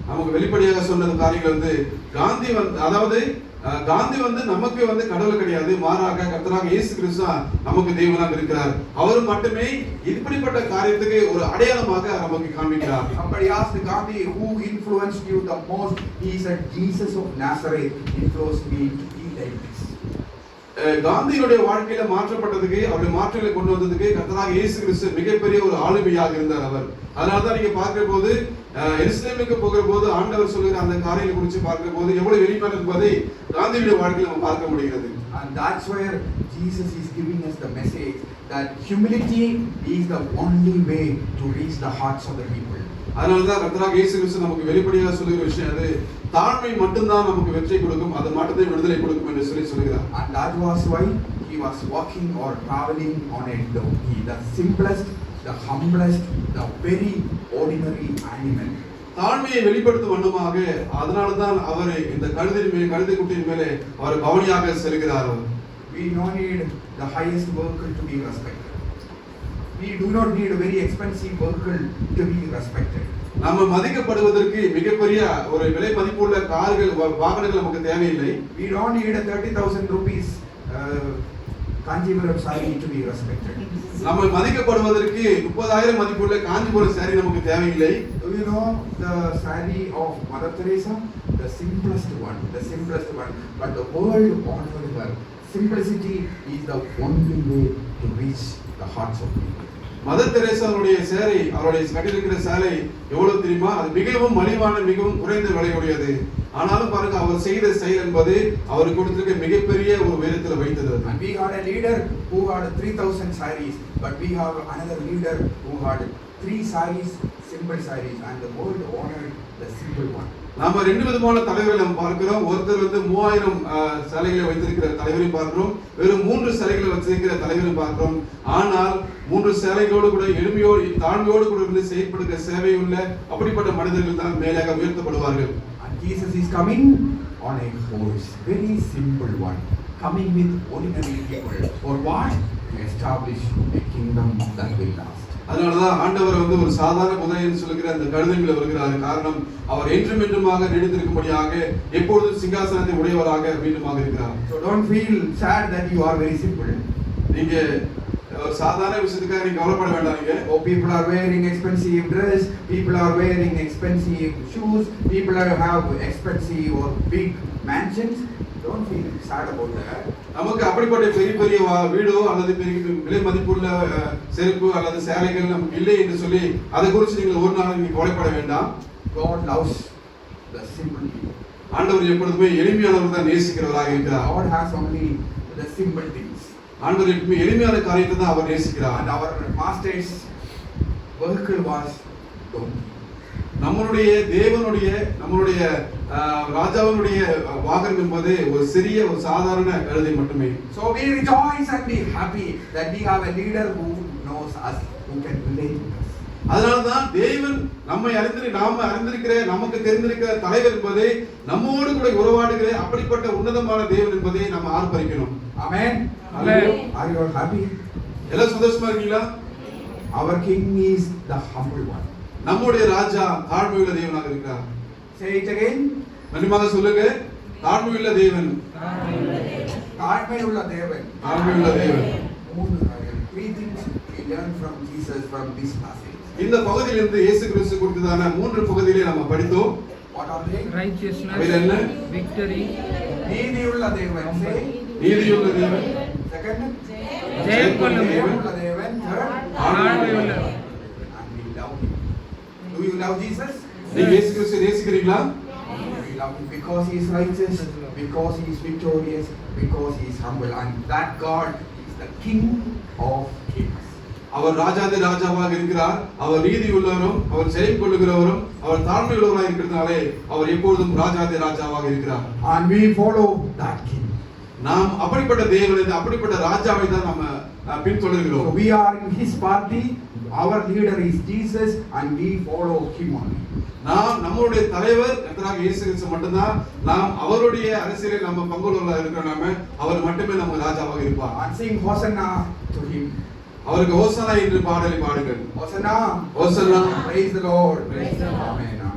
Speaker 2: நமக்கு வெளிப்படையாக சொன்ன காரியங்கள் வந்து காந்தி வந்து நமக்கு வந்து கடவுள் கிடையாது, மாறாக கர்த்தராகிய இயேசு கிறிஸ்து நமக்கு தேவனாக இருக்கிறார். அவர் மட்டுமே இப்படிப்பட்ட காரியத்துக்கு ஒரு அடையாளமாக நமக்கு காண்பிக்கிறார்.
Speaker 1: Somebody asked Gandhi, who influenced you the most? He said, Jesus of Nazareth influenced me to be like this.
Speaker 2: காந்தியுடைய வாழ்க்கையில மாற்றப்பட்டதுக்கு, அவருடைய மாற்றங்களை கொண்டு வந்ததுக்கு கர்த்தராகிய இயேசு கிறிஸ்து மிகப்பெரிய ஒரு ஆளுமையாக இருந்தார் அவர். அதனாலதான் நீங்க பார்க்கிற போது எருசலேமுக்கு போகிற போது ஆண்டவர் சொல்லுகிற அந்த காரியங்களை குறித்து பார்க்கிற போது எவ்வளவு வெளிப்பாடு என்பதை காந்தியுடைய வாழ்க்கையில நம்ம பார்க்க முடிகிறது.
Speaker 1: And that's where Jesus is giving us the message that humility is the only way to reach the hearts of the people.
Speaker 2: அதனாலதான் கர்த்தராகிய இயேசு கிறிஸ்து நமக்கு வெளிப்படையாக சொல்லுகிற விஷயம் அது, தாழ்மை மட்டும்தான் நமக்கு வெற்றி கொடுக்கும், அது மட்டுமே விடுதலை கொடுக்கும் என்று சொல்லுகிறார்.
Speaker 1: And that was why he was walking or traveling on a donkey, the simplest, the humblest, the very ordinary animal.
Speaker 2: தாழ்மையை வெளிப்படுத்தும் வண்ணமாக அதனால்தான் அவர் இந்த கழுதை குட்டியின் மேலே அவர் பவனியாக செல்கிறார்.
Speaker 1: We don't need the highest vehicle to be respected. We do not need a very expensive vehicle to be respected.
Speaker 2: நம்ம மதிக்கப்படுவதற்கு மிகப்பெரிய ஒரு விலை மதிப்புள்ள கார்கள் வாகனங்கள் நமக்கு தேவையில்லை.
Speaker 1: We don't need a 30,000 rupees Kanjipuram saree to be respected.
Speaker 2: நம்ம மதிக்கப்படுவதற்கு 30,000 மதிப்புள்ள காஞ்சிபுரம் saree நமக்கு தேவையில்லை.
Speaker 1: Do you know the saree of Mother Teresa? The simplest one. But the world honored her. Simplicity is the only way to reach the hearts of people.
Speaker 2: Mother தெரேசாவுடைய சேலை, அவருடைய கட்டியிருக்கிற சேலை எவ்வளவு தெரியுமா? அது மிகவும் மலிவான, மிகவும் குறைந்த விலையுடையது. ஆனாலும் பாருங்க, அவர் செய்த செயல் என்பது அவருக்கு கொடுத்திருக்க மிகப்பெரிய ஒரு உயரத்துல வைத்தது.
Speaker 1: And we had a leader who had 3,000 sarees, but we have another leader who had 3 sarees, simple sarees, and the world honored the simple one.
Speaker 2: நாம ரெண்டு விதமான தலைவர்களை நம்ம பார்க்கிறோம். ஒருத்தர் வந்து 3000 சேலைகளை வைத்திருக்கிற தலைவரையும் பார்க்கிறோம், வெறும் 3 சேலைகளை வச்சிருக்கிற தலைவரையும் பார்க்கிறோம். ஆனால் 3 சேலைகளோடு கூட எளிமையோடு தாழ்மையோடு கூட இருந்து செயல்படுகிற சேவை உள்ள அப்படிப்பட்ட மனிதர்கள் தான் மேலாக உயர்த்தப்படுவார்கள்.
Speaker 1: And Jesus is coming on a horse, very simple one, coming with ordinary people. For what? To establish a kingdom that will last.
Speaker 2: அதனாலதான் ஆண்டவர் வந்து ஒரு சாதாரண குதிரைன்னு சொல்லுகிற அந்த கழுதைகளை வருகிறார். காரணம், அவர் என்றும் என்றுமாக நீடித்திருக்கும்படியாக எப்பொழுதும் சிங்காசனத்தை உடையவராக மீண்டுமாக இருக்கிறார்.
Speaker 1: So don't feel sad that you are very simple.
Speaker 2: நீங்க ஒரு சாதாரண விஷயத்துக்காக நீங்க கவலைப்பட வேண்டாம். நீங்க
Speaker 1: people are wearing expensive dress, people are wearing expensive shoes, people have expensive or big mansions. Don't feel sad about that.
Speaker 2: நமக்கு அப்படிப்பட்ட பெரிய பெரிய வீடோ அல்லது பெரிய விலை மதிப்புள்ள செருப்பு அல்லது சேலைகள் நமக்கு இல்லை என்று சொல்லி அதை குறித்து நீங்கள் ஒரு நாள் நீங்க கவலைப்பட வேண்டாம்.
Speaker 1: God loves the simple people.
Speaker 2: ஆண்டவர் எப்பொழுதுமே எளிமையானவர்கள் தான் நேசிக்கிறவராக இருக்கிறார்.
Speaker 1: God has only the simple things.
Speaker 2: ஆண்டவர் எப்பவுமே எளிமையான காரியத்தை தான் அவர் நேசிக்கிறார்.
Speaker 1: And our master's vehicle was donkey.
Speaker 2: நம்மளுடைய தேவனுடைய நம்மளுடைய ராஜாவினுடைய வாகனம் என்பது ஒரு சிறிய ஒரு சாதாரண கழுதை மட்டுமே.
Speaker 1: So we rejoice and be happy that we have a leader who knows us, who can relate with us.
Speaker 2: அதனால்தான் தேவன் நாம அறிந்திருக்கிற நமக்கு தெரிந்திருக்கிற தலைவர் என்பதை நம்மோடு கூட உறவாடுகிற அப்படிப்பட்ட உன்னதமான தேவன் என்பதை நம்ம ஆர்ப்பரிக்கணும்.
Speaker 1: Amen. Are you all happy?
Speaker 2: எல்லாம் சந்தோஷமா இருக்கீங்களா?
Speaker 1: Our king is the humble one.
Speaker 2: நம்முடைய ராஜா தாழ்மையுள்ள தேவனாக இருக்கிறார்.
Speaker 1: Say it again.
Speaker 2: மன்னிமாக சொல்லுங்க, தாழ்மையுள்ள தேவன்.
Speaker 1: தாழ்மையுள்ள தேவன்.
Speaker 2: தாழ்மையுள்ள தேவன்.
Speaker 1: Three things we learn from Jesus from this passage.
Speaker 2: இந்த பகுதியிலிருந்து இயேசு கிறிஸ்து கொடுத்ததான 3 பகுதிகளை நம்ம படித்தோம்.
Speaker 1: What are they?
Speaker 4: Righteousness, victory,
Speaker 1: நீதியுள்ள தேவன். Say.
Speaker 2: நீதியுள்ள தேவன்.
Speaker 1: Second.
Speaker 4: ஜெயமுள்ள
Speaker 1: தேவன். Third.
Speaker 4: தாழ்மையுள்ள.
Speaker 1: And we love him. Do you love Jesus?
Speaker 2: நீங்க இயேசு கிறிஸ்துவை நேசிக்கிறீங்களா?
Speaker 1: We love him because he is righteous, because he is victorious, because he is humble, and that God is the King of kings.
Speaker 2: அவர் ராஜாதி ராஜாவாக இருக்கிறார். அவர் நீதி உள்ளவரும், அவர் ஜெயம் கொள்ளுகிறவரும், அவர் தாழ்மை உள்ளவராக இருக்கிறதுனாலே அவர் எப்பொழுதும் ராஜாதி ராஜாவாக இருக்கிறார்.
Speaker 1: And we follow that king.
Speaker 2: நாம் அப்படிப்பட்ட தேவனை, அப்படிப்பட்ட ராஜாவை தான் நம்ம பின்தொடர்கிறோம்.
Speaker 1: So we are in his party. Our leader is Jesus, and we follow him only.
Speaker 2: நம்மளுடைய தலைவர் கர்த்தராகிய இயேசு கிறிஸ்து மட்டும்தான். நாம் அவருடைய அரசியலில் நம்ம பங்குள்ளவர்களாக இருக்கிறோம். அவர் மட்டுமே நம்ம ராஜாவாக இருப்பார்.
Speaker 1: And sing Hosanna to him.
Speaker 2: அவருக்கு ஓசனா என்று பாடலை பாடுங்கள்.
Speaker 1: Hosanna.
Speaker 2: ஓசன்னா.
Speaker 1: Praise the Lord.
Speaker 4: Praise the Lord.
Speaker 1: Amen.